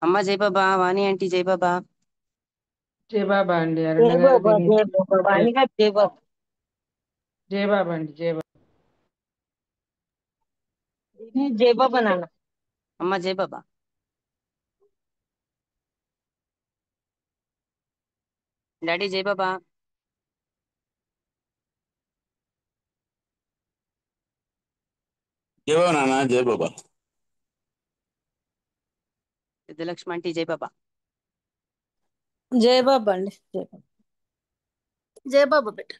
అమ్మ జై బాబా, వాణి ఆంటీ జై బాబా. జయబాబా అండి, జై అరుణ గారు బాబా దినేష్ జై బాబా వాణిగా జై బాబా జయబాబా అండి, జయబాబా. జై బాబా నాన్న. అమ్మ జై బాబా. డాడీ జై బాబా. జై బాబా నాన్న, జై బాబా. సిద్ధలక్ష్మి ఆంటీ జై బాబా. జై బాబా అండి, జై బాబా. జై బాబా బిడ్డ.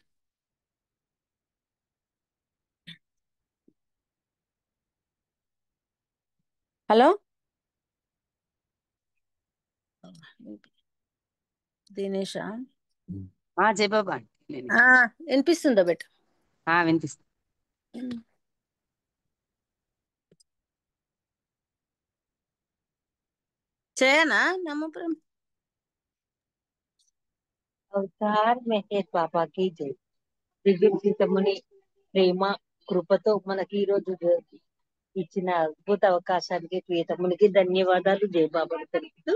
హలో దినేషా? జై బాబా ఆంటీ. వినిపిస్తుందా బిడ్డ? వినిపిస్తుంది. చేయనా నమ్మప్రేమ? అవతార్ మెహర్ బాబాకి జై. దివ్య సీతమ్మని ప్రేమ కృపతో మనకి ఈ రోజు ఇచ్చిన అద్భుత అవకాశానికి ప్రియతమ్మునికి ధన్యవాదాలు. జై బాబా తెలుపుతూ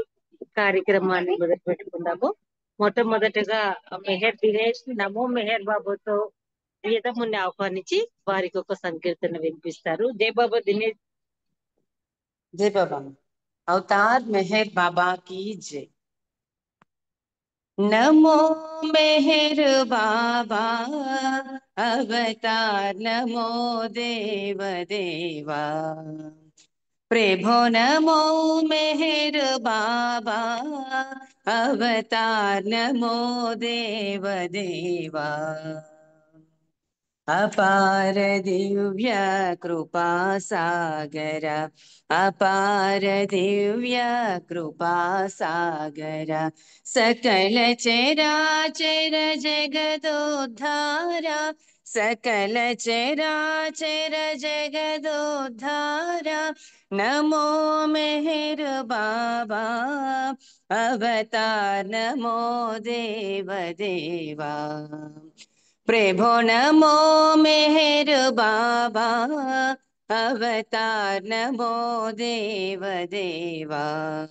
కార్యక్రమాన్ని మొదలు పెట్టుకుందాము. మొట్టమొదటగా మెహర్ దినేష్ నమో మెహర్ బాబుతో ప్రియతమ్ముని ఆహ్వానించి వారికి ఒక సంకీర్తన వినిపిస్తారు. జై బాబా దినేష్. జై బాబా. అవతార్ మెహర్ బాబా की जय. नमो मेहर बाबा अवतार, नमो देव देवा प्रभो, नमो मेहर बाबा अवतार, नमो देव देवा अपार दिव्य कृपा सागर, अपार दिव्य कृपा सागर सकल चराचर जगदोद्धारा, सकल चराचर जगदोद्धारा नमो मेहर बाबा अवतार, नमो देव देवा प्रभो, नमो मेहर बाबा अवतार, नमो देव देवा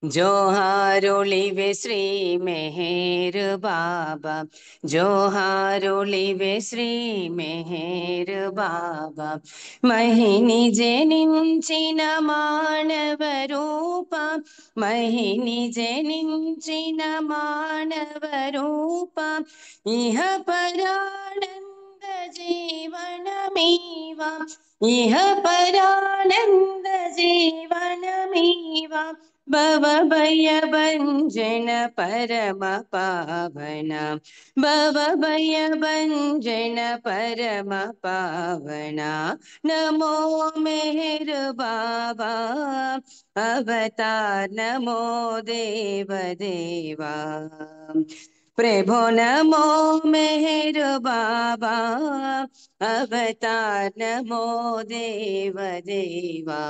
जोहारोलिवे श्री मेहर बाबा, जोहारोलिवे श्री मेहर बाबा महिनी जनिंचिन मानव रूपा, महिनी जनिंचिन मानव रूपा इह परानंद जीवन मीवा, इह परानंद जीवन मीवा भव भय भंजन परम पावना, भव भय भंजन परम पावना नमो मेहर बाबा अवतार, नमो देव देवा प्रभो, नमो मेहर बाबा अवतार, नमो देव देवा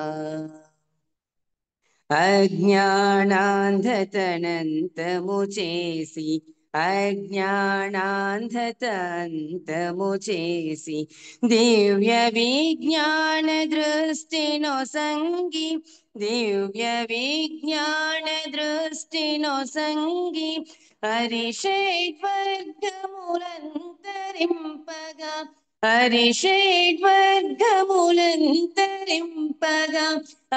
अज्ञानान्धतनन्तमुचेसि, अज्ञानान्धतन्तमुचेसि दिव्य विज्ञान दृष्टिनो संगी, दिव्य विज्ञान दृष्टिनो संगी हरिषेड्वर्गमुलन्तरिंपगा, हरिषेड्वर्गमुलन्तरिंपगा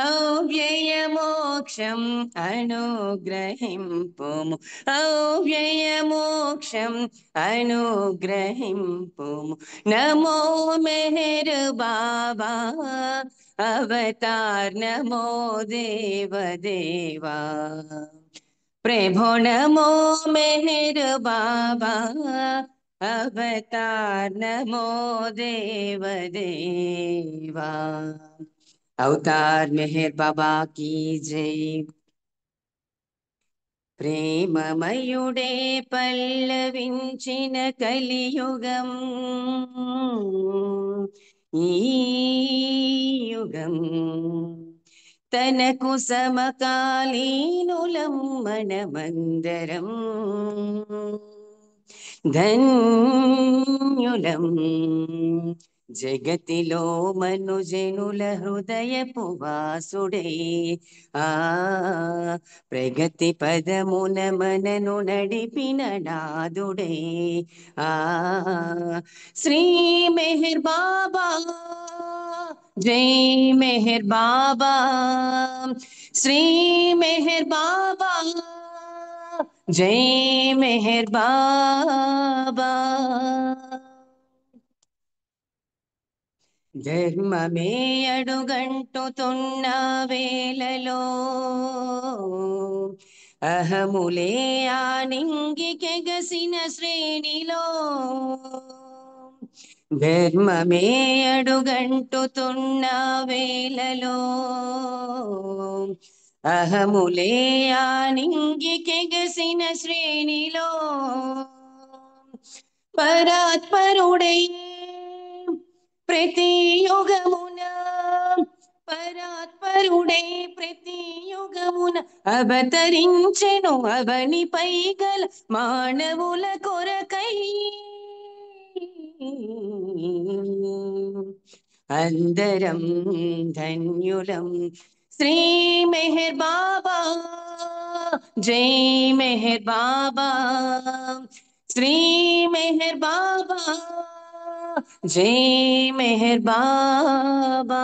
अव्ययमोक्षम् अनुग्रहिंपुमु, अव्ययमोक्षम् अनुग्रहिंपुमु नमो मेहर बाबा अवतार, नमो देव देवा प्रभो, नमो मेहर बाबा अवतार, नमो देव देवा अवतार मेहर बाबा की जय. ప్రేమమయుడే పల్లవించిన కలియుగం ఈ యుగం, తనకు సమకాలీనులం మనమందరం ధన్యులం జగతిలో మనుజనుల హృదయపు వాసుడే ఆ ప్రగతి పదమున మనను నడిపిన నాదుడే ఆ శ్రీ మెహర్ బాబా జై మెహర్ బాబా శ్రీ మెహర్ బాబా జై మెహర్ బాబా ధర్మమే అడుగంటుతున్న వేళలో అహములే ఆనింగికెగసిన శ్రేణిలో ధర్మమే అడుగంటుతున్న వేళలో అహములే ఆనింగికెగసిన శ్రేణిలో పరాత్పరుడే ప్రతి యుగమున పరాత్పరుడే ప్రతి యుగమున అవతరించెను అవనిపై గల మానవుల కొరకై అందరం ధన్యులం శ్రీ మెహర్ బాబా జై మెహర్ బాబా శ్రీ మెహర్ బాబా జై మెహర్ బాబా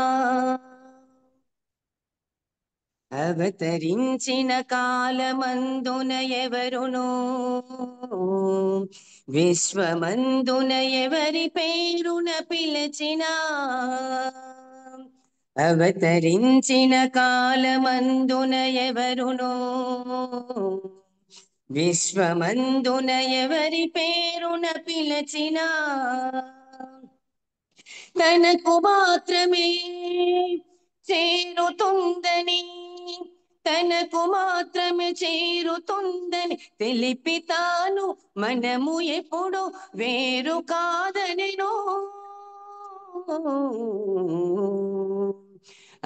అవతరించిన కాలమందున ఎవరునో విశ్వమందున ఎవరి పేరున పిలిచినా అవతరించిన కాలమందున ఎవరునో విశ్వమందున ఎవరి పేరున పిలిచినా తనకు మాత్రమే చేరుతుందని తనకు మాత్రమే చేరుతుందని తెలిపి తాను మనము ఎప్పుడు వేరు కాదనెను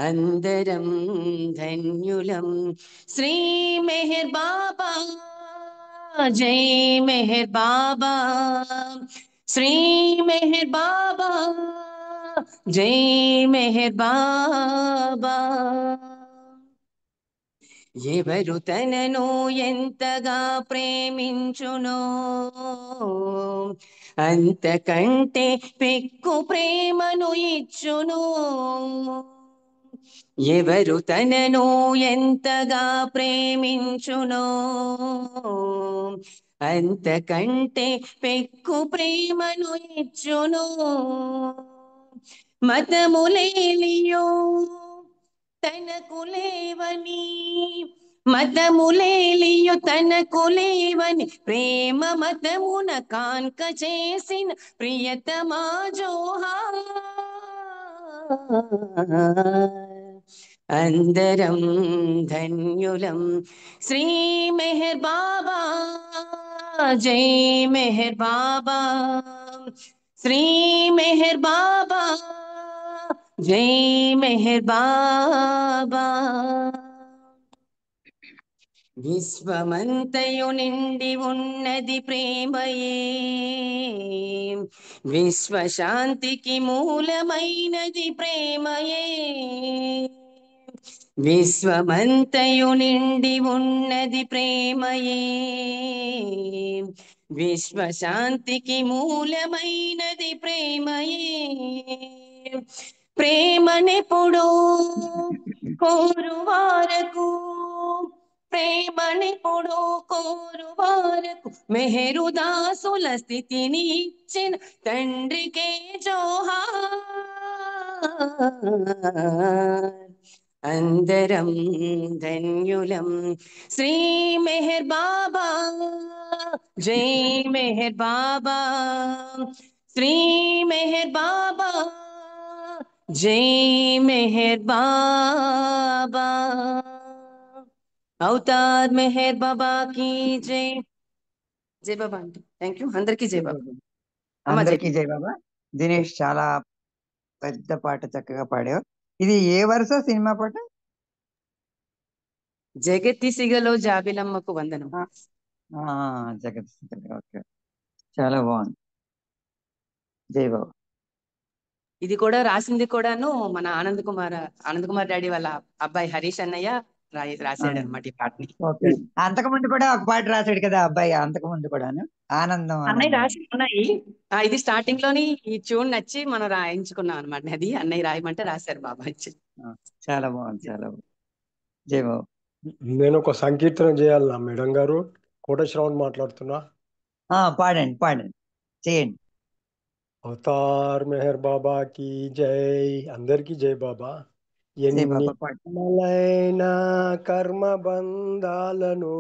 అందరం ధన్యులం శ్రీ మెహర్ బాబా జై మెహర్ బాబా శ్రీ మెహర్ బాబా జై మెహర్ బాబా ఎవరు తనను ఎంతగా ప్రేమించునో అంతకంటే పెక్కు ప్రేమను ఇచ్చును ఎవరు తనను ఎంతగా ప్రేమించునో అంతకంటే పెక్కు ప్రేమను ఇచ్చును మతములేలియో తనకు లేవని మతములేలియు తనకు లేవని ప్రేమ మతమున కాన్క చేసిన ప్రియతమా జోహార్ అందరం ధన్యులం శ్రీ మెహర్ బాబా జై మెహర్ బాబా శ్రీ మెహర్ బాబా జై మెహర్ బాబా విశ్వమంతయు నిండి ఉన్నది ప్రేమయే విశ్వశాంతికి మూలమైనది ప్రేమయే విశ్వమంతయు నిండి ఉన్నది ప్రేమయే విశ్వశాంతికి మూలమైనది ప్రేమయే ప్రేమనెప్పుడు కోరువారకు ప్రేమనెప్పుడు కోరువారకు మెహరు దాసుల స్థితిని ఇచ్చిన తండ్రికే జోహార్ అందరం ధన్యులం శ్రీ మెహర్ బాబా జై మెహర్ బాబా శ్రీ మెహర్ బాబా జై మెహర్ బాబా అవతార్ మెహర్ బాబా की జై జై బాబా అంటే థ్యాంక్ యూ అందరికీ జై బాబా అమ్మ జై అందరికీ జై బాబా. దినేష్ చాలా పెద్ద పాట చక్కగా పాడావు. ఇది ఏ వరుస సినిమా పాట? జగతి సిగలో జాబిలమ్మకు వందనం ఆ, జగత్ ఓకే, చాలా బాగుంది. జై బాబా. ఇది కూడా రాసింది కూడాను మన ఆనంద్ కుమార్ డాడీ వాళ్ళ అబ్బాయి హరీష్ అన్నయ్య రాశాడు అనమాట ఈ పాటని. ఓకే. అంతకుముందు కూడా ఒక పాట రాశాడు కదా అబ్బాయి, అంతకుముందు కూడాను ఆనందం అన్నయ్య ఆనందం. రాసి ఉన్నాయి. ఇది స్టార్టింగ్ లోని ఈ ట్యూన్ నచ్చి మనం రాయించుకున్నాం అనమాట. అది అన్నయ్య రాయమంటే రాశారు బాబాయ్. చాలా బాగుంది, చాలా బాగుంది. జై బాబు. నేను ఒక సంకీర్తన చేయాలన్నా మేడం గారు, కోటేశ్వరరావు మాట్లాడుతున్నా. పాడండి పాడండి, చేయండి. అవతార్ మెహర్ బాబా కి జై. అందరికి జై బాబా. జై ఎన్ని బాబా పాడు. జన్మలైన కర్మ బంధాలను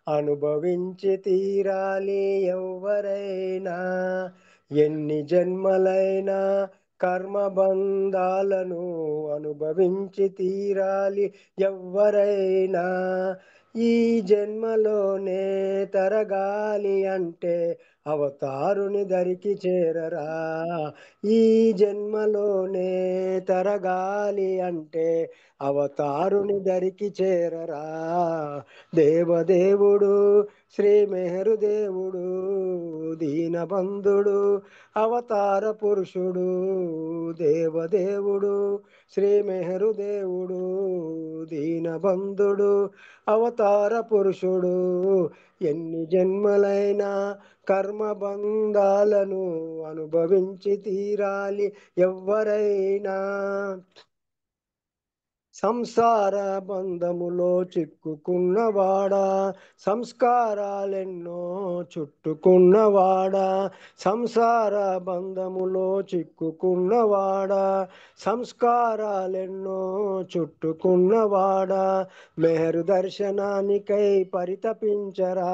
అనుభవించి తీరాలి ఎవరైనా. ఎన్ని జన్మలైన కర్మ బంధాలను అనుభవించి తీరాలి ఎవరైనా. ఈ జన్మలోనే తరగాలి అంటే అవతారుని దరికి చేరరా. ఈ జన్మలోనే తరగాలి అంటే అవతారుని దరికి చేరరా. దేవదేవుడు శ్రీ మెహరు దేవుడు, దీనబంధుడు అవతార పురుషుడు. దేవదేవుడు శ్రీ మెహరు దేవుడు, దీనబంధుడు అవతార పురుషుడు. ఎన్ని జన్మలైనా కర్మ బంధాలను అనుభవించి తీరాలి ఎవ్వరైనా. సంసార బంధములో చిక్కుకున్నవాడా, సంస్కారాలెన్నో చుట్టుకున్నవాడా. సంసార బంధములో చిక్కుకున్నవాడా, సంస్కారాలెన్నో చుట్టుకున్నవాడా. మెహరు దర్శనానికై పరితపించరా,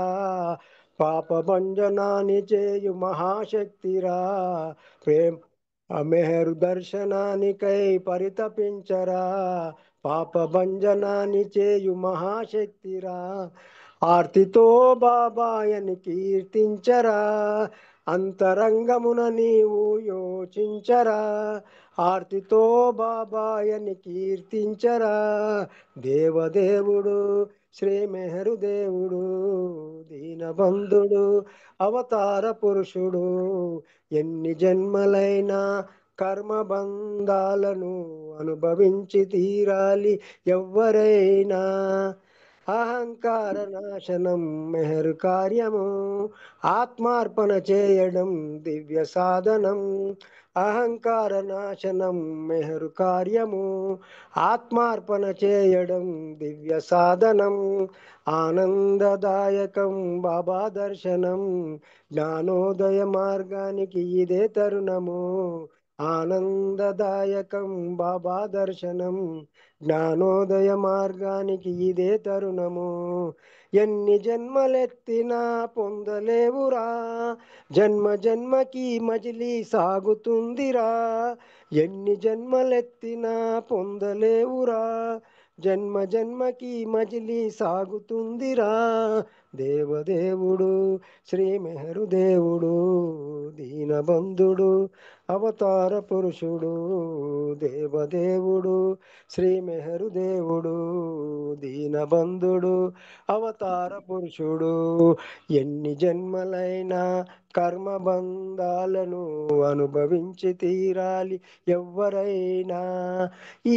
పాప భంజనాన్ని చేయు మహాశక్తిరా. ప్రేమ మెహరు దర్శనానికై పరితపించరా, పాప భంజనాన్ని చేయు మహాశక్తిరా. ఆర్తితో బాబాయని కీర్తించరా, అంతరంగమున నీవు యోచించరా. ఆర్తితో బాబాయని కీర్తించరా. దేవదేవుడు శ్రీ మెహరు దేవుడు, దీనబంధుడు అవతార పురుషుడు. ఎన్ని జన్మలైనా కర్మ బంధాలను అనుభవించి తీరాలి ఎవ్వరైనా. అహంకార నాశనం మెహరు కార్యము, ఆత్మార్పణ చేయడం దివ్య సాధనం. అహంకార నాశనం మెహరు కార్యము, ఆత్మార్పణ చేయడం దివ్య సాధనం. ఆనందదాయకం బాబా దర్శనం, జ్ఞానోదయ మార్గానికి ఇదే తరుణము. ఆనందదాయకం బాబా దర్శనం, జ్ఞానోదయ మార్గానికి ఇదే తరుణము. ఎన్ని జన్మలెత్తినా పొందలేవురా, జన్మ జన్మకి మజిలీ సాగుతుందిరా. ఎన్ని జన్మలెత్తినా పొందలేవురా, జన్మ జన్మకి మజిలీ సాగుతుందిరా. దేవదేవుడు శ్రీ మెహరు దేవుడు, దీనబంధుడు అవతార పురుషుడు. దేవదేవుడు శ్రీ మెహరు దేవుడు, దీనబంధుడు అవతార పురుషుడు. ఎన్ని జన్మలైనా కర్మ బంధాలను అనుభవించి తీరాలి ఎవ్వరైనా.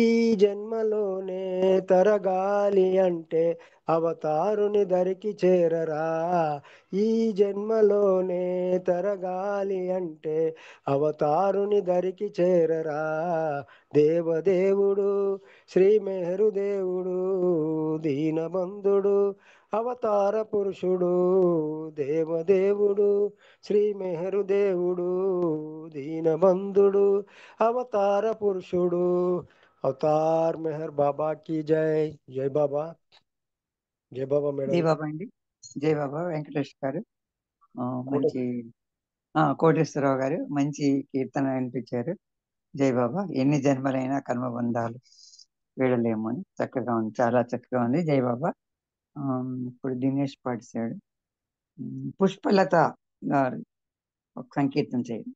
ఈ జన్మలోనే తరగాలి అంటే అవతారుని దరికి చేరరా. ఈ జన్మలోనే తరగాలి అంటే అవతారుని దరికి చేరరా. దేవదేవుడు శ్రీ మెహరు దేవుడు, దీనబంధుడు అవతార పురుషుడు. దేవదేవుడు శ్రీ మెహరు దేవుడు, దీనబంధుడు అవతార పురుషుడు. అవతార్ మెహర్ బాబా కి జై. జై బాబా. జై బాబా జై మేడం. బాబా అండి. జై బాబా. వెంకటేష్ గారు మంచి కోటేశ్వరరావు గారు మంచి కీర్తన వినిపించారు. జై బాబా. ఎన్ని జన్మలైనా కర్మబంధాలు వీడలేము అని చక్కగా ఉంది, చాలా చక్కగా ఉంది. జై బాబా. ఇప్పుడు దినేష్ పాటిశాడు. పుష్పలత గారు ఒక సంకీర్తన చేయండి.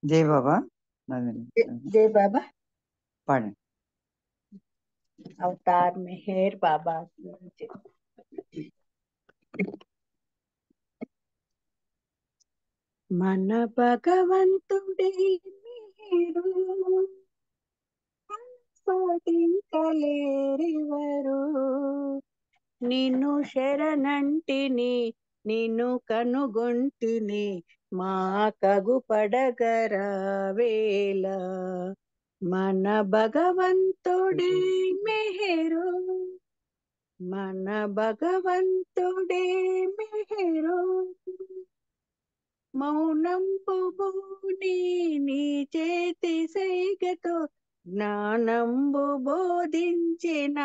జై బాబా. जय बाबा। పాడండి. अवतार मेहर बाबा की जय। మన భగవంతుడే మీరు సాటింకలేరెవరు. నిన్ను శరణంటిని నిన్ను కనుగొంటిని మా కగు పడగరావేళ. మన భగవంతుడే మెహరు మన భగవంతుడే మెహరు. మౌనంబుబూని నీ చేతి సైగతో జ్ఞానంబు బోధించినావే.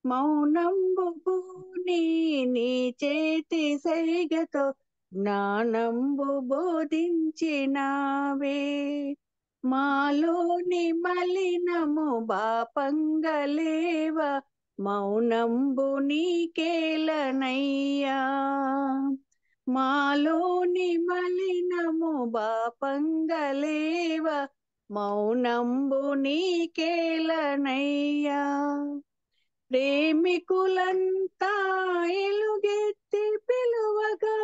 మౌనంబుబూని నీ చేతి సైగతో జ్ఞానంబు బోధించినావే. మాలోని మలినము బాపంగలేవ మౌనంబు నీకేలనయ్యా. మాలోని మలినము బాపంగలేవ మౌనంబు నీకేలనయ్యా. ప్రేమికులంతా ఎలుగెత్తి పిలువగా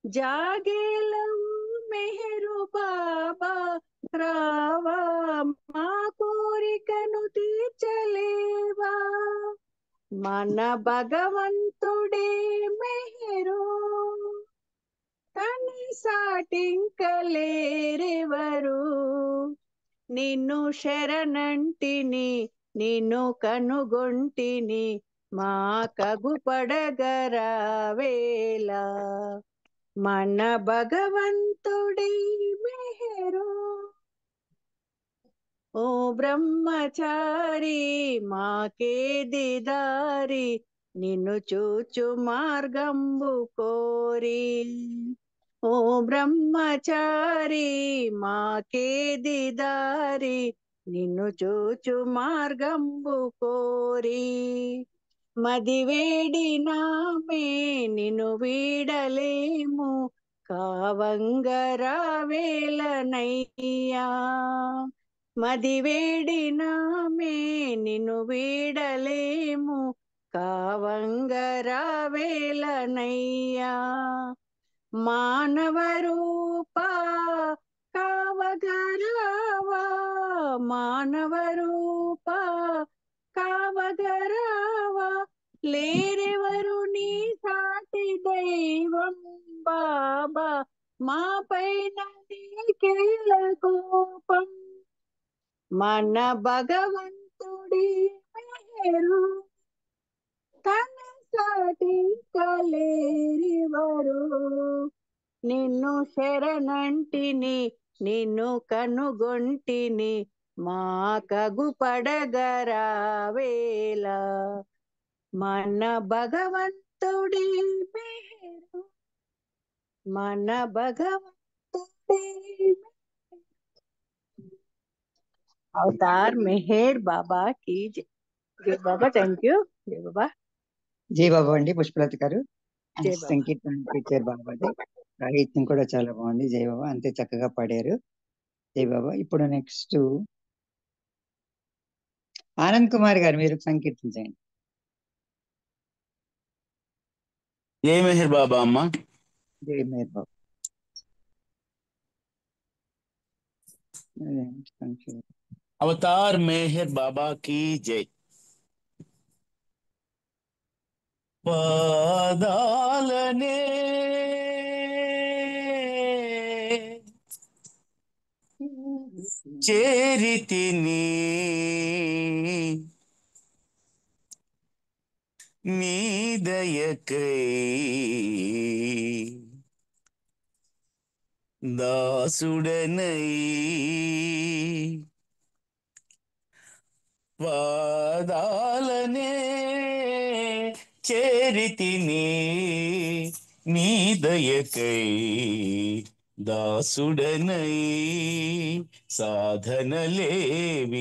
జాగేలవు మెహరు బాబా రావా. మా కోరికను తీర్చలేవా. మన భగవంతుడే మెహరు తన సాటింకలేరెవరు. నిన్ను శరణంటిని నిన్ను కనుగొంటిని మా కగు పడగరావేళ. మన భగవంతుడే మెహరు. ఓ బ్రహ్మచారి మాకేది దారి నిన్ను చూచు మార్గంబు కోరి. ఓ బ్రహ్మచారి మాకేది దారి నిన్ను చూచు మార్గంబు కోరి. మదివేడినామే నిన్ను వీడలేము కావంగరావేలనయ్యా. మదివేడినామే నిన్ను వీడలేము కావంగరావేలనయ్యా. మానవ రూపా కావగరావా. మానవ రూపా కావగరావా. లేరెవరు నీ సాటి దైవం బాబా. మా పైన నీకేల కోపం. మన భగవంతుడి మెహరు తన సాటి కలేరెవరు. నిన్ను శరణంటిని నిన్ను కనుగొంటిని మా కగు పడగరావేళ. మన భగవంతుడి మెహరు మన భగవంతుడి అవతార్ మెహర్ బాబా की जय. जय बाबा. Thank you. జై బాబా. జై బాబా అండి పుష్పలత గారు. జై బాబా. సంకీర్తన ఇచ్చారు బాబాది. సాహిత్యం కూడా చాలా బాగుంది. జై బాబా అంతే చక్కగా పాడారు. జై బాబా. ఇప్పుడు నెక్స్ట్ ఆనంద్ కుమార్ గారు మీరు సంకీర్తించండి. జై మెహర్ బాబా అమ్మ. జై మేర్ బాబా. అవతార్ మెహర్ బాబా की जय. పాదాలనే చేరితిని నీ దయకై దాసుడనై పాదాలనే చేరితిని నీ దయకై దాసుడనై. సాధనలేవి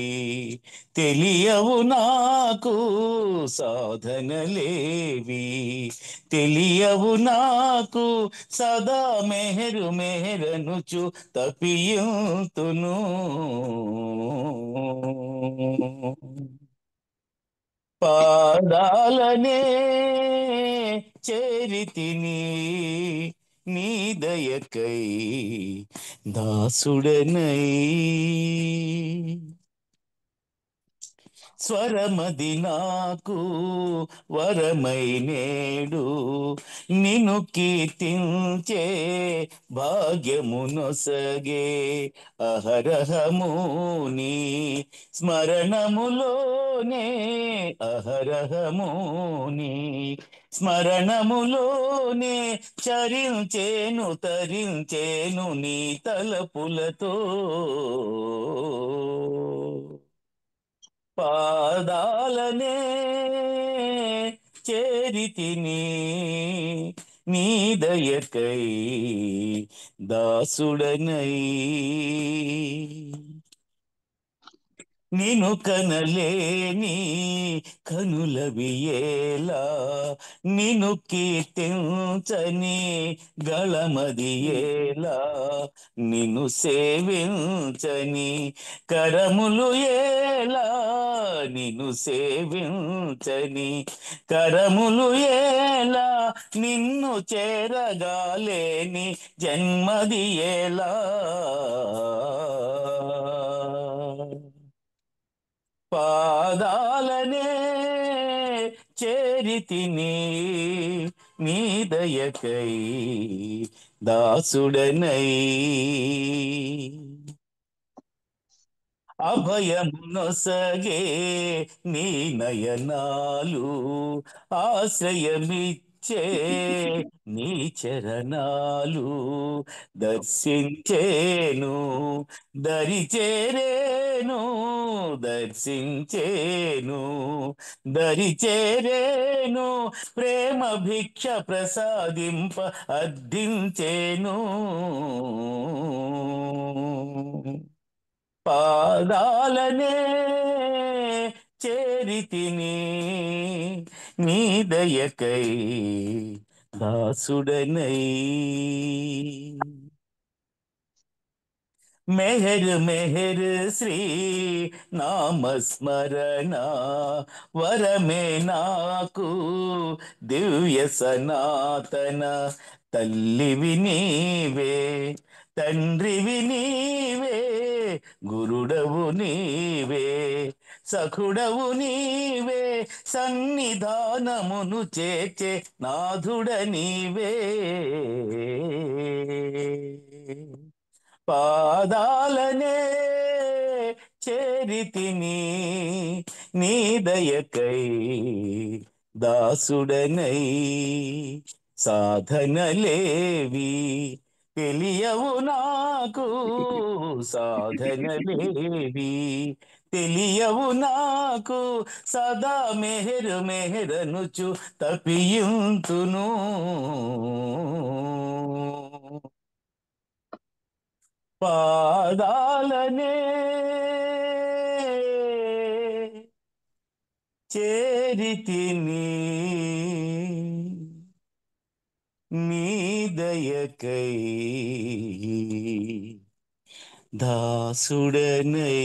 తెలియవు నాకు సాధనలేవి తెలియవు నాకు. సదా మెహరు మెహరనుచు తపియుతును. పాదాలనే చేరితిని నీ దయకై దాసుడనై స్వరమది నాకు వరమై నేడు నిన్ను కీర్తించే భాగ్యమునొసగే అహరహము నీ స్మరణములోనే అహరహము నీ స్మరణములోనే చరించేను తరించేను నీ తలపులతో పాదాలనే చేరితిని నీ దయకై దాసుడనై నిను కనలేని కనులవియేలా నిను కీర్తించని గళమదియేలా నిన్ను సేవించని కరములు ఏలా నిన్ను సేవించని కరములు ఏలా నిన్ను చేరగాలేని జన్మది ఎలా పాదాలనే చేరితిని నీ దయకై దాసుడనై అభయమునొసగే నీ నయనాలు ఆశ్రయమిచ్చే నీ చరణాలు దర్శించేను దరిచేరేను దర్శించేను దరిచేరేను ప్రేమ భిక్ష ప్రసాదింప అర్థించేను పాదాలనే చేరితిని నీ దయకై దాసుడనై మెహర్ మెహర్ శ్రీ నామస్మరణ వరమే నాకు దివ్య సనాతన తల్లివి నీవే తండ్రివి నీవే గురుడవు నీవే సఖుడవు నీవే సన్నిధానమును చేర్చే నాథుడ నీవే పాదాలనే చేరితిని నీ దయకై దాసుడనై సాధనలేవి తెలియవు నాకు సాధనలేవి తెలియవు నాకు సదా మెహరు మెహరనుచు తపియుంతును పాదాలనే చేరితిని నీ దయకై దాసుడనై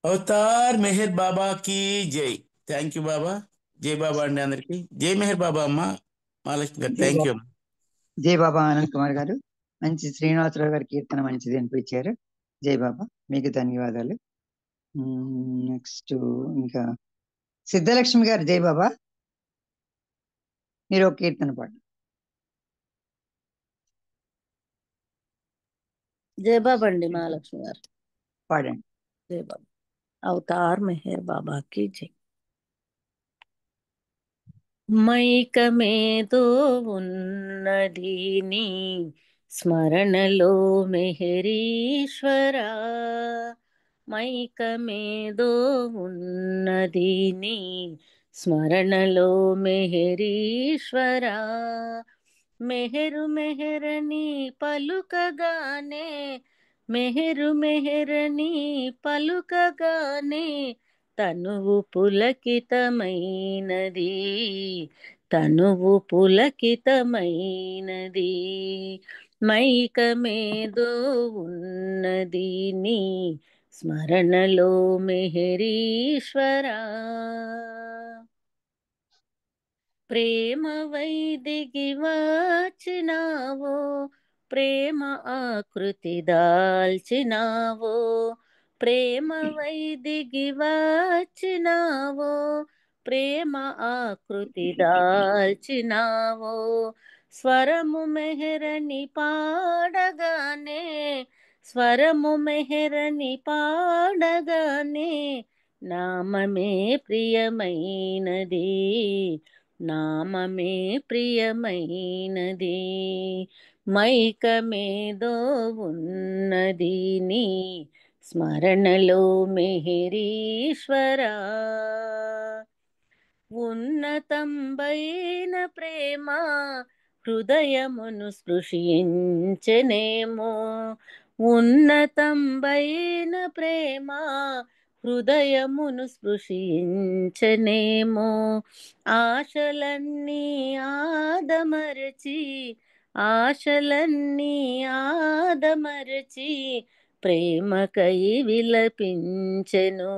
అవతార్ మెహర్ బాబా की జై థ్యాంక్ యూ బాబా జై బాబా అండి అందరికి జై మెహర్ బాబా అమ్మ మహాలక్ష్మి గారు జై థ్యాంక్ యూ బాబా జై బాబా ఆనంద్ కుమార్ గారు మంచి శ్రీనివాసరావు గారి కీర్తన మంచిది అనిపించారు. జై బాబా మీకు ధన్యవాదాలు. నెక్స్ట్ ఇంకా సిద్ధలక్ష్మి గారు జై బాబా మీరు ఒక కీర్తన పాడండి. जय बाबा अंडी महालक्ष्मी गाరు పాడండి. जय बाबा अवतार मेहर बाबा की जय మైకమేదో ఉన్నది నీ స్మరణలో మెహరీశ్వరా మైకమేదో ఉన్నది నీ స్మరణలో మెహరీశ్వరా మెహరు మెహరని పలుకగానే మెహరు మెహరని పలుకగానే తనువు పులకితమైనది తనువు పులకితమైనది మైకమేదో ఉన్నది నీ స్మరణలో మెహరీశ్వరా ప్రేమ వైదిగి వచ్చినావో, ప్రేమ ఆకృతి దాల్చినావో, ప్రేమ వైదిగి వచ్చినావో, ప్రేమ ఆకృతి దాల్చినావో, స్వరము మెహరని పాడగానే, స్వరము మెహరని పాడగానే, నామమే ప్రియమైనది, నామమే ప్రియమైనది, మైకమేదో ఉన్నది నీ స్మరణలో మెహరీశ్వరా, ఉన్నతంబైన ప్రేమ హృదయమును స్పృశించెనేమో, ఉన్నతంబైన ప్రేమ హృదయమును స్పృశించెనేమో, ఆశలన్నీ ఆదమరచి, ఆశలన్నీ ఆదమరచి, ప్రేమకై విలపించెను,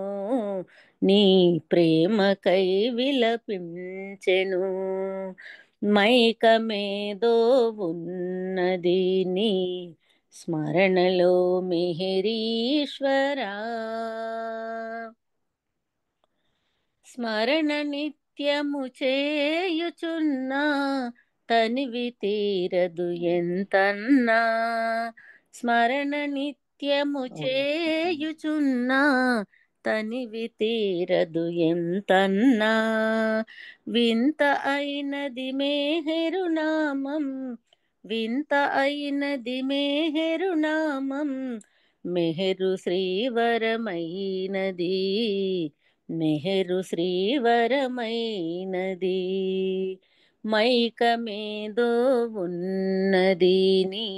నీ ప్రేమకై విలపించెను, మైకమేదో ఉన్నది నీ స్మరణలో మెహరీశ్వరా, స్మరణ నిత్యము చేయుచున్నా తనివి తీరదు ఎంతన్నా, స్మరణ నిత్యము చేయుచున్నా తనివి తీరదు ఎంతన్నా, వింత అయినది మేహరునామం, వింత అయినది మేహరునామం, మెహరు శ్రీవరమైనది, మెహరు శ్రీవరమైనది, మైకమేదో ఉన్నది నీ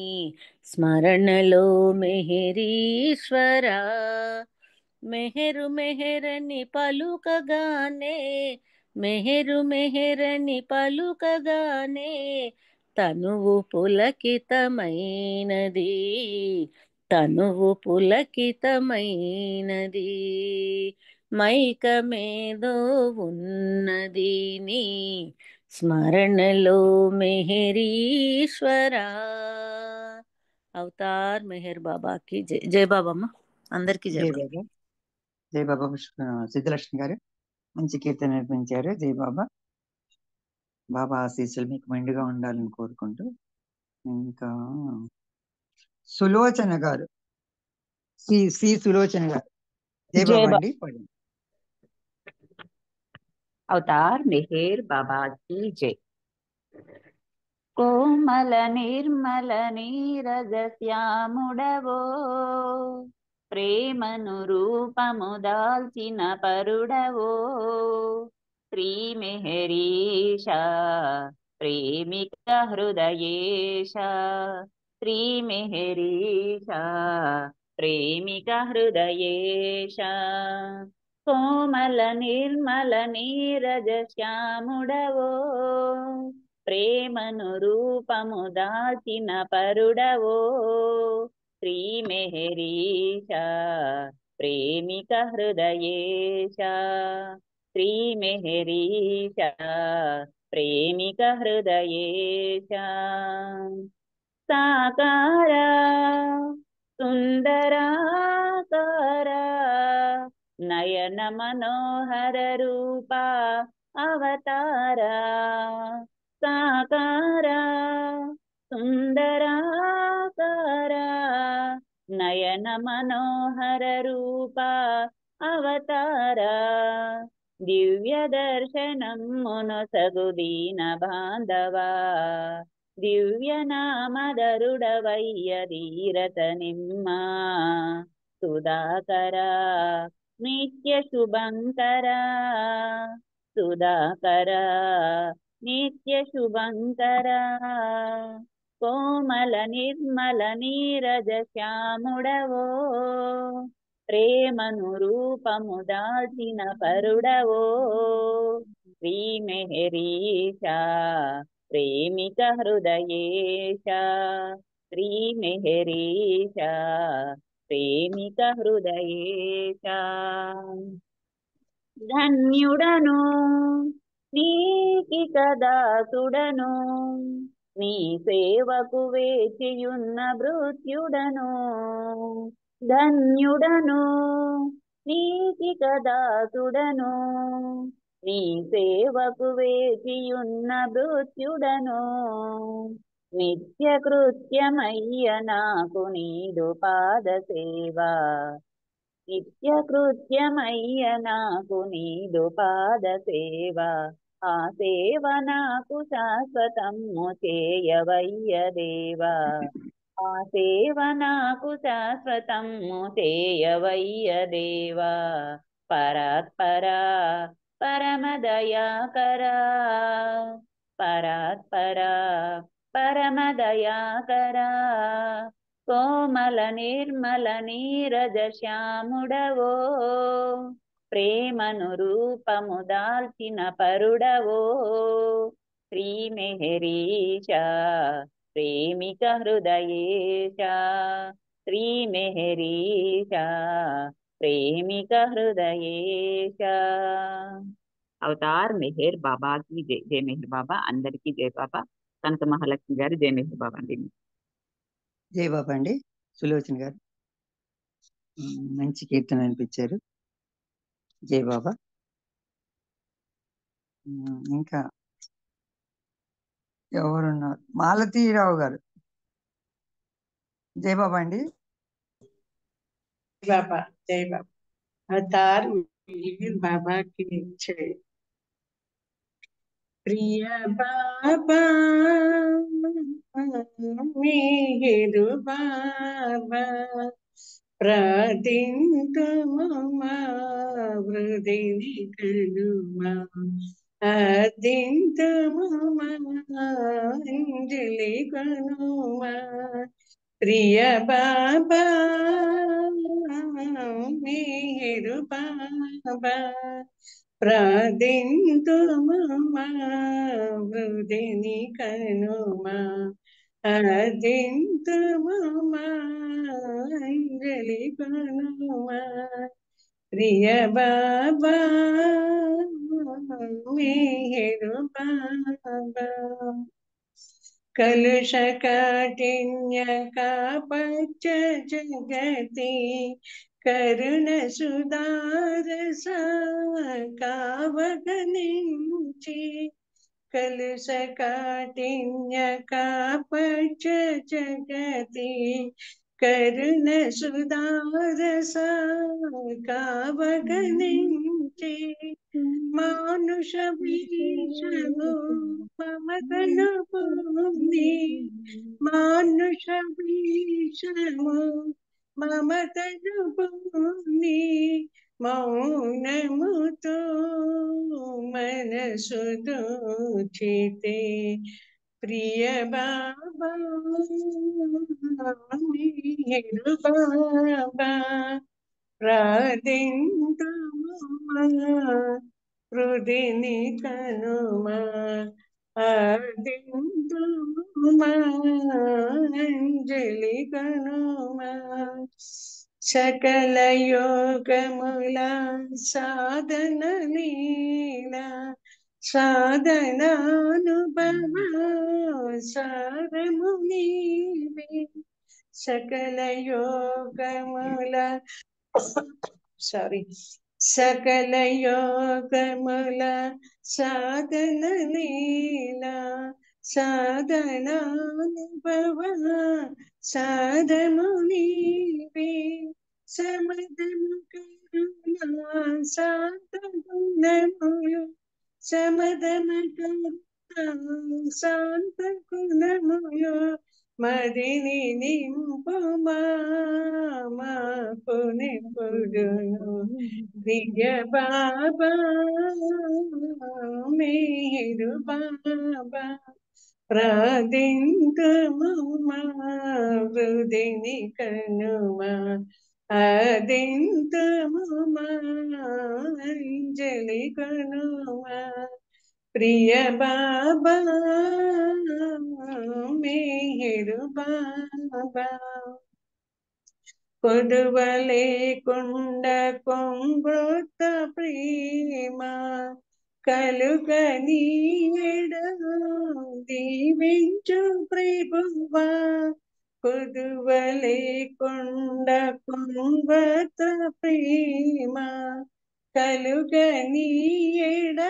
స్మరణలో మెహరీశ్వరా, మెహరు మెహరని పలుకగానే, మెహరు మెహరని పలుకగానే, తనువు పులకితమైనది, తనువు పులకితమైనది, మైకమేదో ఉన్నది నీ స్మరణలో మెహరీశ్వరా. అవతార్ మెహర్ బాబాకి జై. జై బాబమ్మ, అందరికీ జై జై బాబా. బాబా. జై బాబా. సిద్ధలక్ష్మి గారు మంచి కీర్తన నేర్పించారు. జై బాబా. బాబా ఆశీస్సులు మీకు మెండుగా ఉండాలని కోరుకుంటూ, ఇంకా సులోచన గారు, సి సులోచన గారు, జై జై బాబా బా అండి. పడండి. अवतार मेहर बाबा की जय। कोमल निर्मल नीरज श्यामुडवो, प्रेमनु रूपमु दाल्चिन परुडवो, श्री मेहरीश प्रेमिक हृदयेश, श्री मेहरीश प्रेमिक हृदयेश, कोमल निर्मल नीरज श्यामुडवो, ప్రేమను రూపము దాచిన పరుడవో, శ్రీ మెహరీశ ప్రేమిక హృదయేశ, శ్రీ మెహరీశ ప్రేమిక హృదయేశ, సాకార సుందరాకార నయన మనోహర రూప అవతార, సాకార సుందరాకార నయన మనోహర రూప అవతార, దివ్య దర్శనం మునొసగు దీన బాంధవా, దివ్య నామధరుడవయ్య ధీరత నిమ్మ, సుధాకర నిత్య శుభంకర, సుధాకర నిత్య శుభంకర, కోమల నిర్మల నీరజ శ్యాముడవో, ప్రేమను రూపము దాల్చిన పరుడవో, శ్రీ మెహరీశ ప్రేమిక హృదయేశ, శ్రీ మెహరీశ ప్రేమిక హృదయేశ, ధన్యుడను నీకిక దాసుడను నీ సేవకు వేచియున్న భృత్యుడను ధన్యుడను నీకిక దాసుడను నీ సేవకు వేచియున్న భృత్యుడను నిత్య కృత్యమయ్య నాకు నీదు పాద సేవా నిత్య కృత్యమయ్య నాకు నీదు పాద సేవ ఆ సేవ నాకు శాశ్వతము చేయవయ్య దేవా ఆ సేవ నాకు శాశ్వతము చేయవయ్య దేవా పరాత్పరా పరమదయాకరా పరాత్పరా పరమదయాకరా కోమల నిర్మల నీరజ శ్యాముడవో ప్రేమను రూపము దాల్చిన పరుడవో శ్రీ మెహరీష ప్రేమిక హృదయేశ శ్రీ మెహరీష ప్రేమిక హృదయేశ అవతార్ మెహర్ బాబాకి జై. జై మెహర్ బాబా. అందరికీ జై బాబా. కనక మహాలక్ష్మి గారు జై మెహర్ బాబా అండి. జై బాబా అండి. సులోచన గారు మంచి కీర్తన అనిపించారు. జై బాబా. ఇంకా ఎవరున్నారు? మాలతీరావు గారు. జై బాబా అండి. బాబా జై బాబా. అవతార్ మెహర్ బాబా की जय. ప్రియ బాబా మెహరు బాబా ప్రార్థింతుము మా హృదయని కనుమా అదింతుము మా అంజలి కనుమా ప్రియ బాబా మెహరు బాబా ప్రార్థింతుము మా హృదయని కనుమా అదింతుము మా అంజలి కనుమా ప్రియ బాబా మెహరు బాబా కలుష కాఠిన్య కాపచ్చ జగతి కరుణ సుధారస కావగనించి కలుష కాఠిన్య కాపచ్చ జగతి కరుణ సుధారస కావగనించి మానుష భీషను మమతను పొంది మానుష భీషము మమతను పొంది మౌనముతో మనసు దోచితే ప్రియ బాబా మెహరు బాబా ప్రార్థింతుము మా హృదయని కనుమా ఆదింతుము మా అంజలి కనుమా సకల యోగముల సాధన లీల సాధనానుభవ సారము నీవే సకల యోగముల సకల యోగముల సాధన లీల సాధనానుభవ సాధము నీవే సమదము కరుణ శాంత గుణములు సమదము కరుణ శాంత గుణములు మదిని నింపుమా మాకు నింపుడును ప్రియ బాబా మెహరు బాబా ప్రార్థింతుము మా హృదయని కనుమా ఆదింతుము మా అంజలి కనుమా ప్రియ బాబా మెహరు బాబా కొదువలేకుండ కొంగొత్త ప్రేమ కలుగనీయడా దీవించు ప్రభువా కొదువలేకుండా కొంగత ప్రేమ కలుగనీయడా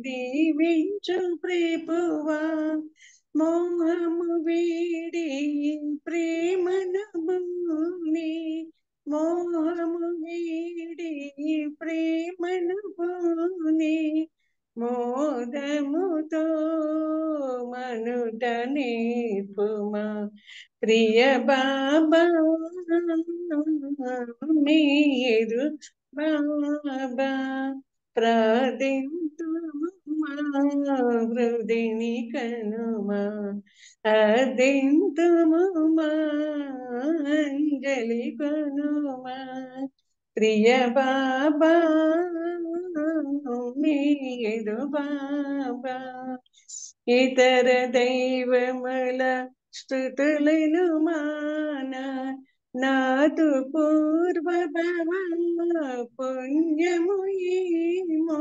దీవించు ప్రభువా మోహము వీడి ప్రేమను బూని మోహము వీడి ప్రేమను బూని మోదముతో మనుట నేర్పుమా ప్రియ బాబా మీరు బాబా ప్రార్థింతుమా హృదిని కనుమా అదింతుమా అంజలి కొనుమా ప్రియ బాబా మీరు బాబా ఇతర దైవముల స్థుతులను మాన నాదు పూర్వ పుణ్యము ఏమో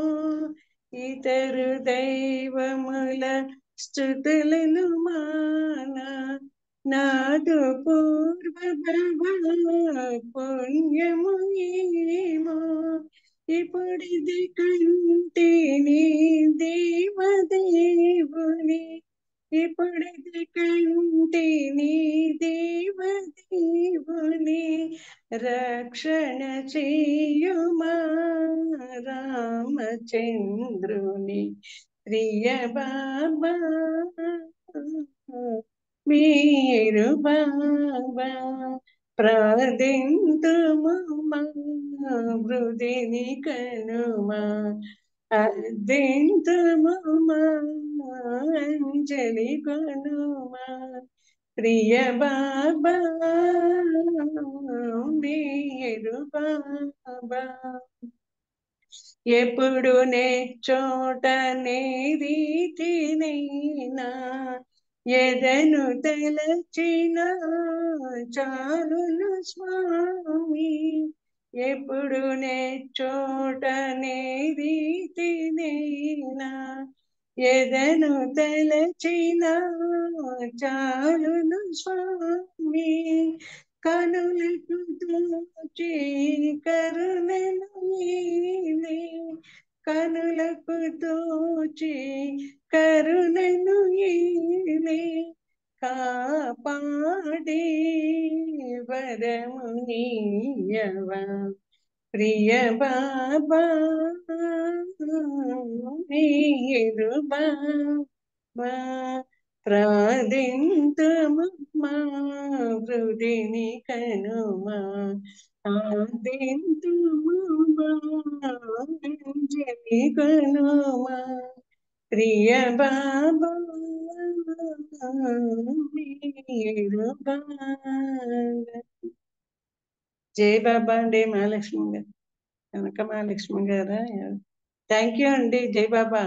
ఇతరు దైవముల స్థుతులను మాన నాదు పూర్వ పుణ్యము ఏమో ఇప్పుడిది కంటిని దేవదేవుని ఇప్పుడిది కంటిని దేవదేవుని రక్షణ చేయుమా రామచంద్రుని ప్రియ బాబా మీరు బాబా ప్రార్థింతుమా హృదిని కనుమా అర్థింతుమా అంజలి కొనుమా ప్రియ బాబా మీరు బాబా ఎప్పుడు నేర్చోటనే రీతినైనా ఎదను తలచిన చాలును స్వామి ఎప్పుడు నేర్చోటనే రీతినైనా ఎదను తలచిన చాలును స్వామి కనులకు దోచి కరుణను ఈనే కనులకు దోచి కరుణను ఈనే కాపాడే వరము నీయవా ప్రియ బాబా మీరు బాబా ప్రార్థింతుమా హృదిని కనుమా ఆదింతుమా అంజలి కనుమా ప్రియ బాబా మీరు బాబా జై బాబా అండి మహాలక్ష్మి గారు కనక మహాలక్ష్మి గారా థ్యాంక్ యూ అండి జై బాబా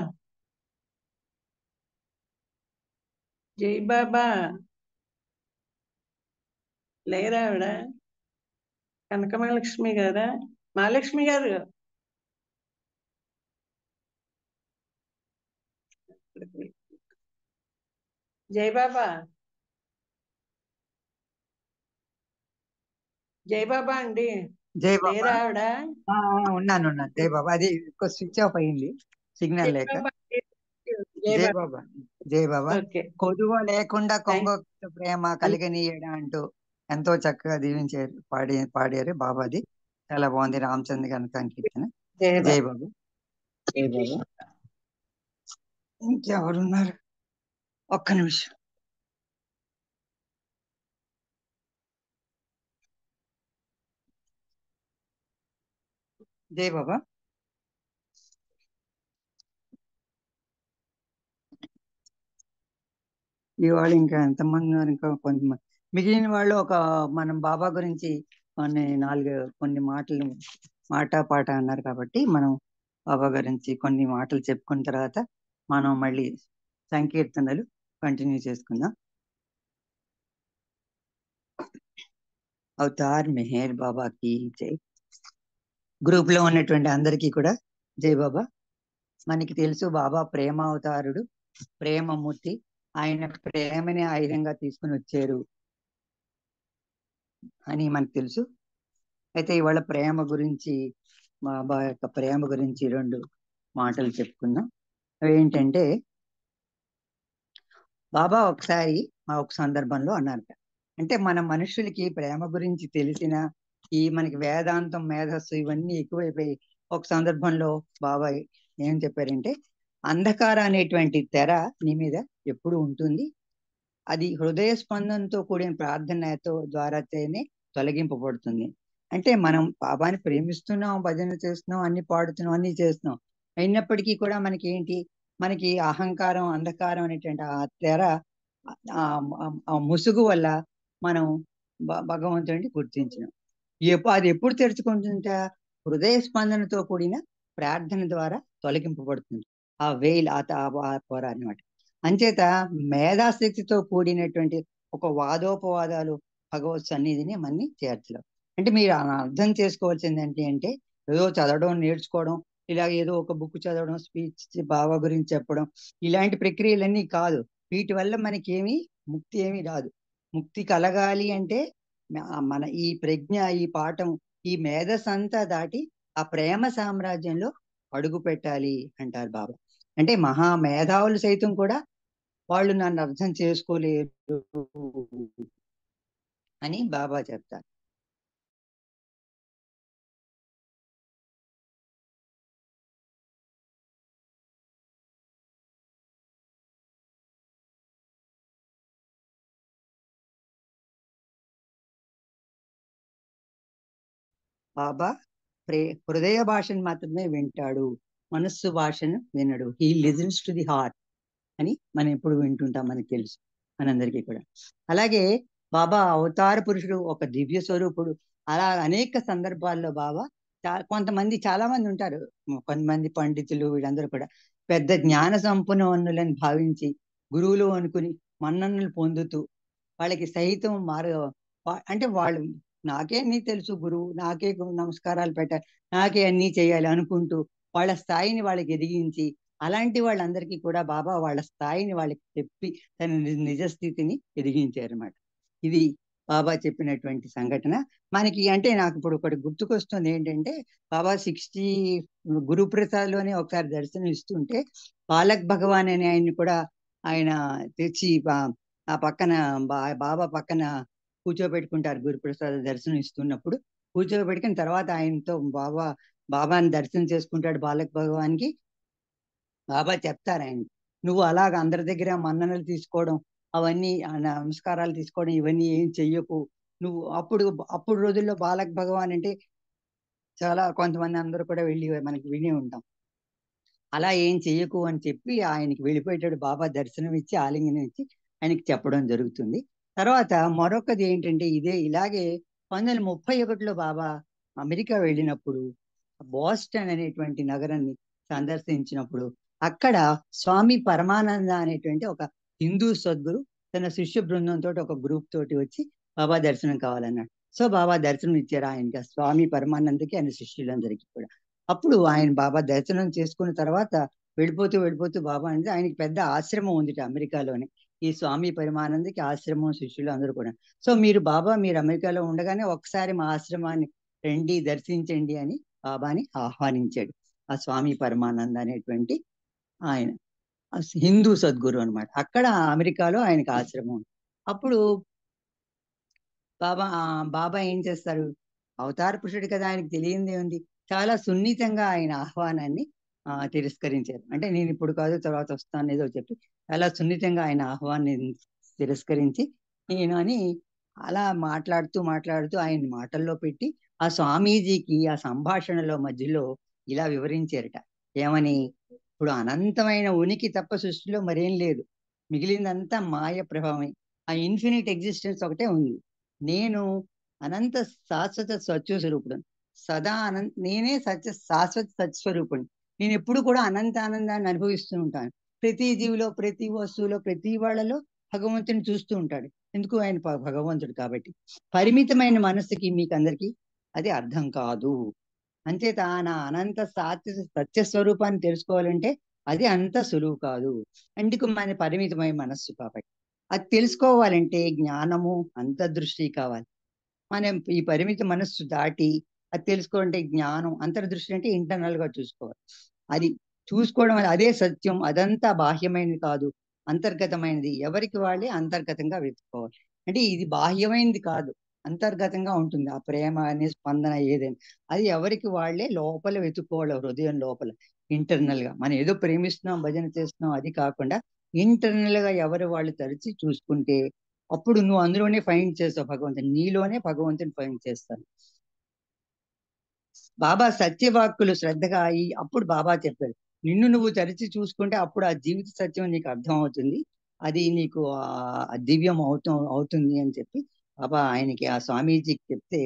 జై బాబా లేరా ఆవిడ కనక మహాలక్ష్మి గారా మహాలక్ష్మి గారు జై బాబా జై బాబా అండి జై బాబా లేరా ఆవిడ ఉన్నాను జై బాబా అది స్విచ్ ఆఫ్ అయింది సిగ్నల్ లేక జై జై బాబా బాబా జై బాబా ఓకే కొదువ లేకుండా కొంగ ప్రేమ కలిగనీయడం అంటూ ఎంతో చక్కగా దీవించారు పాడారు బాబాది చాలా బాగుంది రామచంద్ర గారి సంకీర్తన జై బాబా జై బాబా ఇంకెవరున్నారు ఒక్క నిమిషం జై బాబా ఇవాళ ఇంకా ఎంతమంది ఉన్నారు ఇంకా కొంతమంది మిగిలిన వాళ్ళు ఒక మనం బాబా గురించి కొన్ని మాటలు పాట అన్నారు కాబట్టి మనం బాబా గురించి కొన్ని మాటలు చెప్పుకున్న తర్వాత మనం మళ్ళీ సంకీర్తనలు కంటిన్యూ చేసుకుందాం అవతార్ మెహర్ బాబాకి జై గ్రూప్ లో ఉన్నటువంటి అందరికీ కూడా జై బాబా మనకి తెలుసు బాబా ప్రేమ అవతారుడు, ప్రేమమూర్తి. ఆయన ప్రేమని ఆయుధంగా తీసుకుని వచ్చారు అని మనకు తెలుసు. అయితే ఇవాళ ప్రేమ గురించి, బాబా యొక్క ప్రేమ గురించి 2 మాటలు చెప్పుకుందాం. అవి ఏంటంటే, బాబా ఒకసారి ఒక సందర్భంలో అన్నారట, అంటే మన మనుషులకి ప్రేమ గురించి తెలిసిన ఈ మనకి వేదాంతం, మేధస్సు ఇవన్నీ ఎక్కువైపోయి ఒక సందర్భంలో బాబా ఏం చెప్పారంటే, అంధకారం అనేటువంటి తెర నీ మీద ఎప్పుడు ఉంటుంది, అది హృదయ స్పందనతో కూడిన ప్రార్థనతో ద్వారానే తొలగింపబడుతుంది. అంటే మనం బాబాని ప్రేమిస్తున్నాం, భజన చేస్తున్నాం, అన్ని పాడుతున్నాం, అన్ని చేస్తున్నాం, అయినప్పటికీ కూడా మనకి ఏంటి, మనకి అహంకారం, అంధకారం అనేటువంటి ఆ తెర, ఆ ముసుగు వల్ల మనం భగవంతుడిని గుర్తించినాం. అది ఎప్పుడు తెరుచుకుంటుంట, హృదయ స్పందనతో కూడిన ప్రార్థన ద్వారా తొలగింపబడుతుంది ఆ వెయిల్, ఆ పొర అన్నమాట. అంచేత మేధాశక్తితో కూడినటువంటి ఒక వాదోపవాదాలు భగవత్ సన్నిధిని మన్ని చేర్చలేం. అంటే మీరు అర్థం చేసుకోవాల్సింది ఏంటి అంటే, ఏదో చదవడం, నేర్చుకోవడం, ఇలా ఏదో ఒక బుక్ చదవడం, స్పీచ్ బాబా గురించి చెప్పడం, ఇలాంటి ప్రక్రియలన్నీ కాదు. వీటి వల్ల మనకేమి ముక్తి ఏమీ రాదు. ముక్తి కలగాలి అంటే మన ఈ ప్రజ్ఞ, ఈ పాఠం, ఈ మేధస్సు అంతా దాటి ఆ ప్రేమ సామ్రాజ్యంలో అడుగు పెట్టాలి అంటారు బాబా. అంటే మహా మేధావులు సైతం కూడా వాళ్ళు నన్ను అర్థం చేసుకోలేరు అని బాబా చెప్తారు. బాబా హృదయ భాషను మాత్రమే వింటాడు, మనస్సు భాషను వినడు. He listens to the heart అని మనం ఎప్పుడు వింటుంటాం, మనకి తెలుసు మనందరికీ కూడా. అలాగే బాబా అవతార పురుషుడు, ఒక దివ్య స్వరూపుడు. అలా అనేక సందర్భాల్లో బాబా కొంతమంది, చాలా మంది ఉంటారు, కొంతమంది పండితులు, వీళ్ళందరూ కూడా పెద్ద జ్ఞాన సంపన్నులని భావించి గురువులు అనుకుని మన్ననలు పొందుతూ వాళ్ళకి సైతం అంటే వాళ్ళు నాకే అన్నీ తెలుసు గురువు, నాకే నమస్కారాలు పెట్టాలి, నాకే అన్నీ చేయాలి అనుకుంటూ వాళ్ళ స్థాయిని వాళ్ళకి ఎదిగించి, అలాంటి వాళ్ళందరికీ కూడా బాబా వాళ్ళ స్థాయిని వాళ్ళకి చెప్పి తన నిజస్థితిని ఎదిగించారు అన్నమాట. ఇది బాబా చెప్పినటువంటి సంఘటన మనకి. అంటే నాకు ఇప్పుడు ఒకటి గుర్తుకొస్తుంది ఏంటంటే, బాబా 60 గురుప్రసాద్లోనే ఒకసారి దర్శనం ఇస్తుంటే బాలక్ భగవాన్ అని ఆయన్ని కూడా ఆయన తెచ్చి ఆ పక్కన బాబా పక్కన కూర్చోబెట్టుకుంటారు. గురుప్రసాద్ దర్శనం ఇస్తున్నప్పుడు కూర్చోబెట్టుకుని తర్వాత ఆయనతో బాబాని దర్శనం చేసుకుంటాడు బాలక్ భగవాన్కి. బాబా చెప్తారు ఆయన, నువ్వు అలాగ అందరి దగ్గర మన్ననలు తీసుకోవడం, అవన్నీ నమస్కారాలు తీసుకోవడం, ఇవన్నీ ఏం చెయ్యకు నువ్వు. అప్పుడు రోజుల్లో బాలక్ భగవాన్ అంటే చాలా కొంతమంది అందరూ కూడా వెళ్ళి మనకి విని ఉంటాం. అలా ఏం చెయ్యకు అని చెప్పి ఆయనకి వెళ్ళిపోయేటాడు. బాబా దర్శనం ఇచ్చి ఆలింగనం ఇచ్చి ఆయనకి చెప్పడం జరుగుతుంది. తర్వాత మరొకది ఏంటంటే, ఇలాగే 1931లో బాబా అమెరికా వెళ్ళినప్పుడు బోస్టన్ అనేటువంటి నగరాన్ని సందర్శించినప్పుడు అక్కడ స్వామి పరమానంద అనేటువంటి ఒక హిందూ సద్గురు తన శిష్య బృందంతో ఒక గ్రూప్ తోటి వచ్చి బాబా దర్శనం కావాలన్నాడు. సో బాబా దర్శనం ఇచ్చారు ఆయనకి, స్వామి పరమానందకి, ఆయన శిష్యులందరికీ కూడా. అప్పుడు ఆయన బాబా దర్శనం చేసుకున్న తర్వాత వెళ్ళిపోతూ బాబా అంటే, ఆయనకి పెద్ద ఆశ్రమం ఉంది అమెరికాలోనే. ఈ స్వామి పరమానందకి ఆశ్రమం, శిష్యులు అందరూ కూడా. సో మీరు అమెరికాలో ఉండగానే ఒకసారి మా ఆశ్రమాన్ని రండి, దర్శించండి అని బాబాని ఆహ్వానించాడు ఆ స్వామి పరమానంద అనేటువంటి ఆయన హిందూ సద్గురు అన్నమాట. అక్కడ అమెరికాలో ఆయనకి ఆశ్రమం. అప్పుడు బాబా ఏం చేస్తారు, అవతార పురుషుడు కదా, ఆయనకి తెలియంది ఉంది, చాలా సున్నితంగా ఆయన ఆహ్వానాన్ని తిరస్కరించారు. అంటే నేను ఇప్పుడు కాదు, తర్వాత వస్తాను ఏదో చెప్పి చాలా సున్నితంగా ఆయన ఆహ్వాన్ని తిరస్కరించి నేను అని అలా మాట్లాడుతూ ఆయన మాటల్లో పెట్టి ఆ స్వామీజీకి ఆ సంభాషణలో మధ్యలో ఇలా వివరించారట. ఏమని, ఇప్పుడు అనంతమైన ఉనికి తప్ప సృష్టిలో మరేం లేదు, మిగిలిందంతా మాయ ప్రభావమే, ఆ ఇన్ఫినిట్ ఎగ్జిస్టెన్స్ ఒకటే ఉంది, నేను అనంత శాశ్వత సత్యస్వరూపుడు, సదా నేనే శాశ్వత సత్స్వరూపుడు, నేను ఎప్పుడు కూడా అనంత ఆనందాన్ని అనుభవిస్తూ ఉంటాను. ప్రతి జీవిలో, ప్రతి వస్తువులో, ప్రతి వాళ్ళలో భగవంతుని చూస్తూ ఉంటాడు. ఎందుకు, ఆయన భగవంతుడు కాబట్టి. పరిమితమైన మనస్సుకి మీకు అందరికీ అది అర్థం కాదు అంచేత నా అనంత సత్య స్వరూపాన్ని తెలుసుకోవాలంటే అది అంత సులువు కాదు. అందుకు మన పరిమితమైన మనస్సు కాబట్టి అది తెలుసుకోవాలంటే జ్ఞానము అంతర్దృష్టి కావాలి. మనం ఈ పరిమిత మనస్సు దాటి అది తెలుసుకోవాలంటే జ్ఞానం, అంతర్దృష్టి అంటే ఇంటర్నల్ గా చూసుకోవాలి. అది చూసుకోవడం వల్ల అదే సత్యం, అదంతా బాహ్యమైనది కాదు, అంతర్గతమైనది. ఎవరికి వాళ్ళే అంతర్గతంగా వెతుక్కోవాలి. అంటే ఇది బాహ్యమైనది కాదు, అంతర్గతంగా ఉంటుంది ఆ ప్రేమ అనే స్పందన ఏదైనా. అది ఎవరికి వాళ్ళే లోపల వెతుక్కోవాలి, హృదయం లోపల ఇంటర్నల్ గా. మనం ఏదో ప్రేమిస్తున్నాం భజన చేస్తున్నాం అది కాకుండా ఇంటర్నల్ గా ఎవరు వాళ్ళు తరిచి చూసుకుంటే అప్పుడు నువ్వు అందులోనే ఫైండ్ చేస్తావు భగవంతుని, నీలోనే భగవంతుని ఫైండ్ చేస్తాను. బాబా సత్యవాక్కులు శ్రద్ధగా అప్పుడు బాబా చెప్పారు, నిన్ను నువ్వు తరిచి చూసుకుంటే అప్పుడు ఆ జీవిత సత్యం నీకు అర్థం అవుతుంది, అది నీకు దివ్యం అవుతుంది అని చెప్పి బాబా ఆయనకి ఆ స్వామీజీకి చెప్తే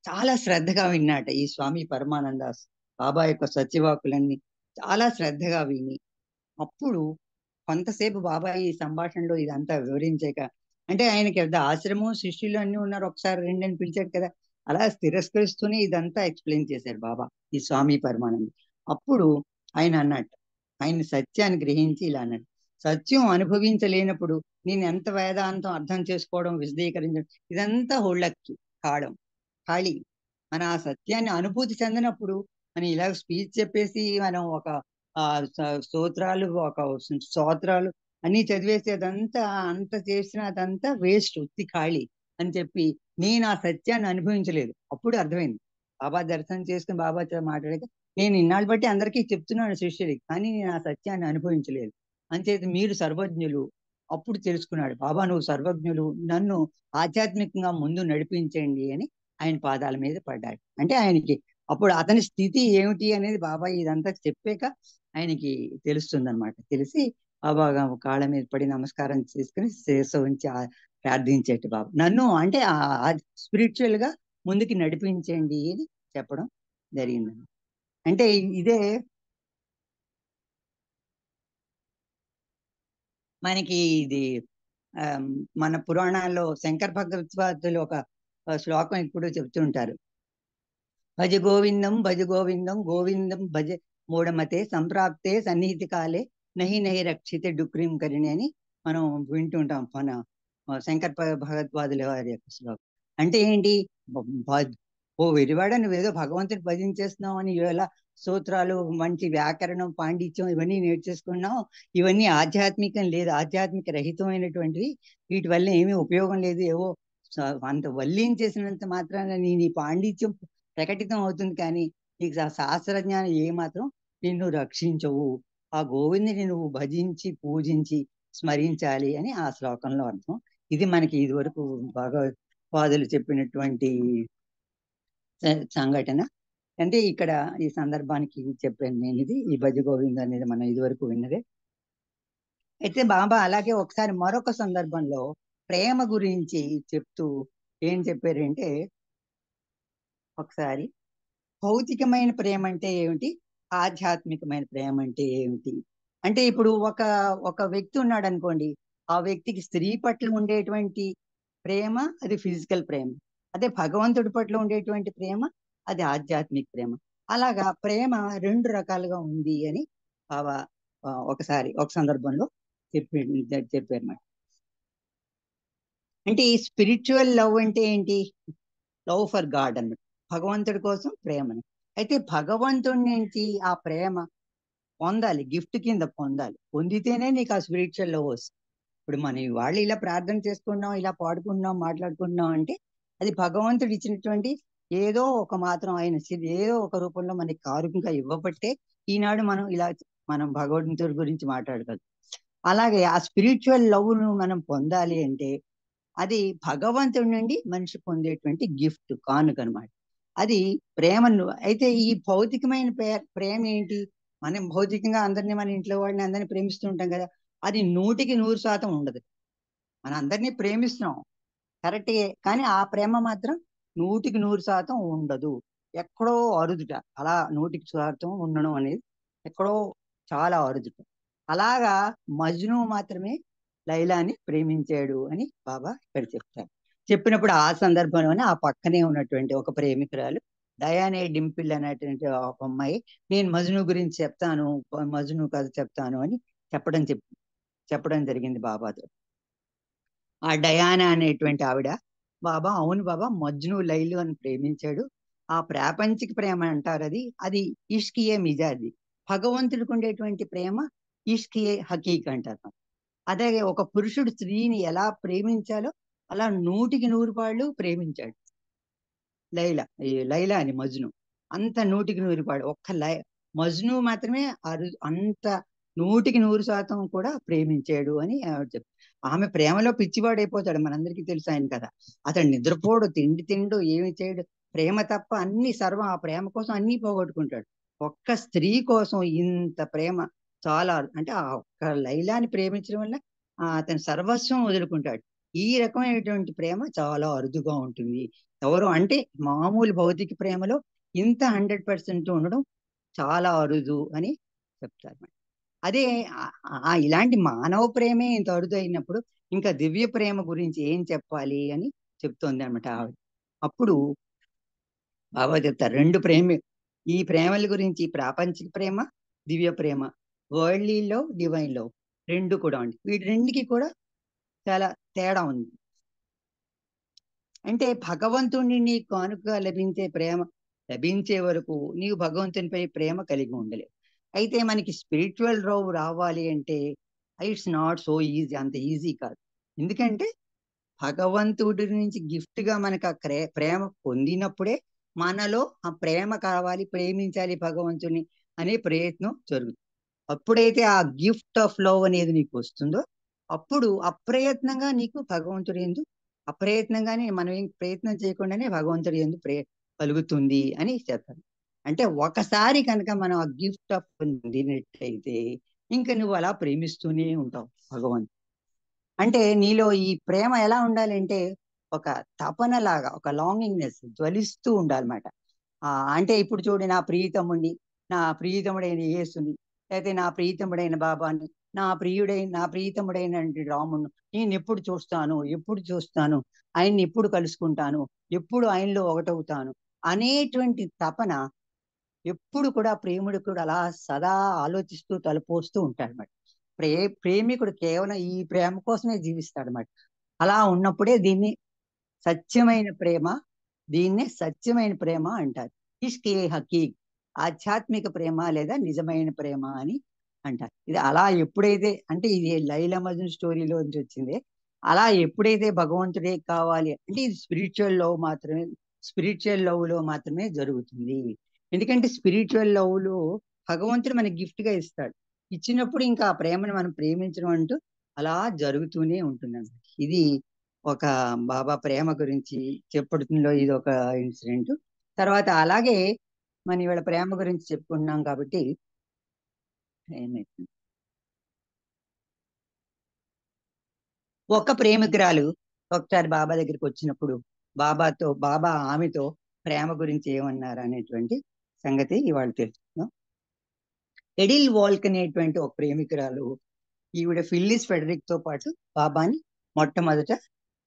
చాలా శ్రద్ధగా విన్నాట ఈ స్వామి పరమానందాస్. బాబా యొక్క సత్యవాక్కులన్నీ చాలా శ్రద్ధగా విని అప్పుడు కొంతసేపు బాబా ఈ సంభాషణలో ఇదంతా వివరించాక, అంటే ఆయనకి ఆశ్రమం శిష్యులు అన్ని ఉన్నారు, ఒకసారి రెండని పిలిచాడు కదా, అలా తిరస్కరిస్తూనే ఇదంతా ఎక్స్ప్లెయిన్ చేశారు బాబా ఈ స్వామి పరమానంద. అప్పుడు ఆయన అన్నట్టు, ఆయన సత్యాన్ని గ్రహించి ఇలా అన్నాడు, సత్యం అనుభవించలేనప్పుడు నేను ఎంత వేదాంతం అర్థం చేసుకోవడం విశదీకరించడం ఇదంతా హోళ్ళక్కి కావడం ఖాళీ. మన ఆ సత్యాన్ని అనుభూతి చెందినప్పుడు మనం ఇలా స్పీచ్ చెప్పేసి మనం ఒక స్తోత్రాలు ఒక స్తోత్రాలు అన్ని చదివేసి అదంతా అంత చేసిన అదంతా వేస్ట్, ఉత్తి ఖాళీ అని చెప్పి నేను ఆ సత్యాన్ని అనుభవించలేదు. అప్పుడు అర్థమైంది, బాబా దర్శనం చేసుకుని బాబాతో మాట్లాడాక నేను ఇన్నాళ్ళు బట్టి అందరికీ చెప్తున్నాను శిష్యుడికి, కానీ నేను ఆ సత్యాన్ని అనుభవించలేదు. అంచేత మీరు సర్వజ్ఞులు. అప్పుడు తెలుసుకున్నాడు బాబా, నువ్వు సర్వజ్ఞులు, నన్ను ఆధ్యాత్మికంగా ముందు నడిపించండి అని ఆయన పాదాల మీద పడ్డాడు. అంటే ఆయనకి అప్పుడు అతని స్థితి ఏమిటి అనేది బాబా ఇదంతా చెప్పాక ఆయనకి తెలుస్తుంది అనమాట. తెలిసి బాబా కాళ్ళ మీద పడి నమస్కారం చేసుకుని శేష ఉంచి ప్రార్థించేట్టు బాబా నన్ను అంటే స్పిరిచువల్ గా ముందుకి నడిపించండి అని చెప్పడం జరిగిందండి. అంటే ఇదే మనకి ఇది మన పురాణాల్లో శంకర భగవత్పాదులు ఒక శ్లోకం ఇప్పుడు చెప్తుంటారు, భజ గోవిందం భజ గోవిందం గోవిందం భజ మూఢమతే సంప్రాప్తే సన్నిహితి కాలే నహి నహి రక్షితే డుక్రీం కరిణి అని మనం వింటుంటాం మన శంకర భగవత్పాదుల వారి యొక్క శ్లోకం. అంటే ఏంటి, ఓ వెరివాడ నువ్వేదో భగవంతుని భజించేస్తున్నావు అని ఇలా సూత్రాలు మంచి వ్యాకరణం పాండిత్యం ఇవన్నీ నేర్చేసుకున్నావు, ఇవన్నీ ఆధ్యాత్మికం లేదు, ఆధ్యాత్మిక రహితమైనటువంటివి, వీటి వల్ల ఏమీ ఉపయోగం లేదు, ఏవో అంత వల్లించేసినంత మాత్రాన నీ పాండిత్యం ప్రకటితం అవుతుంది, కానీ నీకు శాస్త్రజ్ఞానం ఏమాత్రం నిన్ను రక్షించవు, ఆ గోవిందుని నువ్వు భజించి పూజించి స్మరించాలి అని ఆ శ్లోకంలో అర్థం. ఇది మనకి ఇదివరకు భగవత్పాదులు చెప్పినటువంటి సంఘటన. అంటే ఇక్కడ ఈ సందర్భానికి చెప్పాను నేను ఇది, ఈ భజ గోవింద్ అనేది మనం ఇదివరకు విన్నదే. అయితే బాబా అలాగే ఒకసారి మరొక సందర్భంలో ప్రేమ గురించి చెప్తూ ఏం చెప్పారంటే, ఒకసారి భౌతికమైన ప్రేమ అంటే ఏమిటి, ఆధ్యాత్మికమైన ప్రేమ అంటే ఏమిటి అంటే, ఇప్పుడు ఒక వ్యక్తి ఉన్నాడు అనుకోండి, ఆ వ్యక్తికి స్త్రీ పట్ల ఉండేటువంటి ప్రేమ అది ఫిజికల్ ప్రేమ, అదే భగవంతుడి పట్ల ఉండేటువంటి ప్రేమ అది ఆధ్యాత్మిక ప్రేమ. అలాగా ప్రేమ రెండు రకాలుగా ఉంది అని బాబా ఒకసారి ఒక సందర్భంలో చెప్పారన్నమాట. అంటే ఈ స్పిరిచువల్ లవ్ అంటే ఏంటి, లవ్ ఫర్ గాడ్ అన్నమాట, భగవంతుడి కోసం ప్రేమని. అయితే భగవంతుడి నుంచి ఆ ప్రేమ పొందాలి, గిఫ్ట్ కింద పొందాలి, పొందితేనే నీకు ఆ స్పిరిచువల్ లవ్ వస్తుంది. ఇప్పుడు మనం వాళ్ళు ఇలా ప్రార్థన చేసుకున్నాం, ఇలా పాడుకుంటున్నాం, మాట్లాడుకుంటున్నాం అంటే అది భగవంతుడు ఇచ్చినటువంటి ఏదో ఒక మాత్రం ఆయన ఏదో ఒక రూపంలో మనకి కారుకంగా ఇవ్వబట్టే ఈనాడు మనం ఇలా మనం భగవంతుడి గురించి మాట్లాడగలం. అలాగే ఆ స్పిరిచువల్ లవ్ ను మనం పొందాలి అంటే అది భగవంతుడి నుండి మనిషి పొందేటువంటి గిఫ్ట్, కానుక అనమాట. అది ప్రేమను. అయితే ఈ భౌతికమైన ప్రేమ ఏంటి, మనం భౌతికంగా అందరినీ, మన ఇంట్లో వాళ్ళని అందరినీ ప్రేమిస్తూ ఉంటాం కదా, అది 100% ఉండదు. మన అందరినీ ప్రేమిస్తున్నాం కరెక్టే, కానీ ఆ ప్రేమ మాత్రం 100% ఉండదు, ఎక్కడో అరుదుట. అలా 100% ఉండడం అనేది ఎక్కడో చాలా అరుదుట. అలాగా మజ్ను మాత్రమే లైలాని ప్రేమించాడు అని బాబా ఇక్కడ చెప్తారు. చెప్పినప్పుడు ఆ సందర్భంలోనే ఆ పక్కనే ఉన్నటువంటి ఒక ప్రేమికురాలు డయానే డింపిల్ అనేటువంటి ఒక అమ్మాయి నేను మజ్ను గురించి చెప్తాను, మజ్ను కథ చెప్తాను అని చెప్పడం జరిగింది బాబాతో. ఆ డయానా అనేటువంటి ఆవిడ, బాబా అవును బాబా మజ్ను లైలు అని ప్రేమించాడు. ఆ ప్రాపంచిక ప్రేమ అంటారు, అది ఇష్కియే మిజాది. భగవంతుడికి ఉండేటువంటి ప్రేమ ఇష్కియే హకీక్ అంటారు. అదే ఒక పురుషుడు స్త్రీని ఎలా ప్రేమించాలో అలా 100% ప్రేమించాడు లైలా అని మజ్ను. అంత 100% ఒక్క మజ్ను మాత్రమే అంత 100% కూడా ప్రేమించాడు అని ఆవిడ చెప్పారు. ఆమె ప్రేమలో పిచ్చివాడైపోతాడు, మనందరికీ తెలుసు ఆయన కదా. అతడు నిద్రపోడు, తిండు ఏమి చేయడు, ప్రేమ తప్ప అన్ని సర్వం ఆ ప్రేమ కోసం అన్ని పోగొట్టుకుంటాడు. ఒక్క స్త్రీ కోసం ఇంత ప్రేమ చాలా, అంటే ఆ ఒక్క లైలాని ప్రేమించడం వల్ల అతను సర్వస్వం వదులుకుంటాడు. ఈ రకమైనటువంటి ప్రేమ చాలా అరుదుగా ఉంటుంది. ఎవరు అంటే మామూలు భౌతిక ప్రేమలో ఇంత 100% ఉండడం చాలా అరుదు అని చెప్తారు. అదే ఇలాంటి మానవ ప్రేమే ఇంత అరుదు అయినప్పుడు ఇంకా దివ్య ప్రేమ గురించి ఏం చెప్పాలి అని చెప్తోంది అనమాట ఆవిడ. అప్పుడు బాబా చెప్తారు, 2 ప్రేమ, ఈ ప్రేమల గురించి ప్రాపంచిక ప్రేమ, దివ్య ప్రేమ, వరల్డ్లీ లవ్, డివైన్ లవ్ 2 కూడా ఉంది. వీటి రెండుకి కూడా చాలా తేడా ఉంది. అంటే భగవంతుడిని నీకు కానుకగా లభించే వరకు నీవు భగవంతునిపై ప్రేమ కలిగి ఉండలేవు. అయితే మనకి స్పిరిచువల్ లవ్ రావాలి అంటే ఇట్స్ నాట్ సో ఈజీ, అంత ఈజీ కాదు. ఎందుకంటే భగవంతుడి నుంచి గిఫ్ట్ గా మనకు ఆ ప్రేమ పొందినప్పుడే మనలో ఆ ప్రేమ కావాలి, ప్రేమించాలి భగవంతుని అనే ప్రయత్నం జరుగుతుంది. అప్పుడైతే ఆ గిఫ్ట్ ఆఫ్ లవ్ అనేది నీకు వస్తుందో అప్పుడు అప్రయత్నంగా నీకు భగవంతుడి యందు, అప్రయత్నంగానే మనం ఏం ప్రయత్నం చేయకుండానే భగవంతుడి యందు కలుగుతుంది అని చెప్తారు. అంటే ఒకసారి కనుక మనం ఆ గిఫ్ట్ ఆఫ్ పొందినట్టయితే ఇంకా నువ్వు అలా ప్రేమిస్తూనే ఉంటావు భగవంతుడు. అంటే నీలో ఈ ప్రేమ ఎలా ఉండాలంటే ఒక తపన లాగా, ఒక లాంగింగ్నెస్ జ్వలిస్తూ ఉండాలన్నమాట. అంటే ఇప్పుడు చూడు, నా ప్రియతముడైన యేసుని, లేకపోతే నా ప్రియతముడైన బాబాని, నా ప్రియతముడైన రామును నేను ఎప్పుడు చూస్తాను, ఆయన్ని ఎప్పుడు కలుసుకుంటాను, ఎప్పుడు ఆయనలో ఒకటవుతాను అనేటువంటి తపన ఎప్పుడు కూడా ప్రేముడు కూడా అలా సదా ఆలోచిస్తూ తలపోస్తూ ఉంటాడనమాట. ప్రేమికుడు కేవలం ఈ ప్రేమ కోసమే జీవిస్తాడు అన్నమాట. అలా ఉన్నప్పుడే దీన్నే సత్యమైన ప్రేమ అంటారు. ఇష్కే హకీక్, ఆధ్యాత్మిక ప్రేమ లేదా నిజమైన ప్రేమ అని అంటారు. ఇది అలా ఎప్పుడైతే, అంటే ఇది లైలా మజ్ను స్టోరీలో నుంచి వచ్చింది, అలా ఎప్పుడైతే భగవంతుడే కావాలి అంటే ఇది స్పిరిచువల్ లవ్ లో మాత్రమే జరుగుతుంది. ఎందుకంటే స్పిరిచువల్ లవ్ లో భగవంతుడు మనకి గిఫ్ట్ గా ఇస్తాడు. ఇచ్చినప్పుడు ఇంకా ఆ ప్రేమను మనం ప్రేమించడం అంటూ అలా జరుగుతూనే ఉంటుంది. ఇది ఒక బాబా ప్రేమ గురించి చెప్పడంలో ఇది ఒక ఇన్సిడెంట్. తర్వాత అలాగే మనం ఇవాళ ప్రేమ గురించి చెప్పుకుంటున్నాం కాబట్టి ఏమైతుంది, ఒక ప్రేమికురాలు ఒకసారి బాబా దగ్గరికి వచ్చినప్పుడు బాబా ఆమెతో ప్రేమ గురించి ఏమన్నారు అనేటువంటి సంగతి ఇవాళ తెలుసుకుందాం. ఎడిల్ వాల్క్ అనేటువంటి ఒక ప్రేమికురాలు, ఈవిడ ఫిల్లిస్ ఫెడరిక్ తో పాటు బాబాని మొట్టమొదట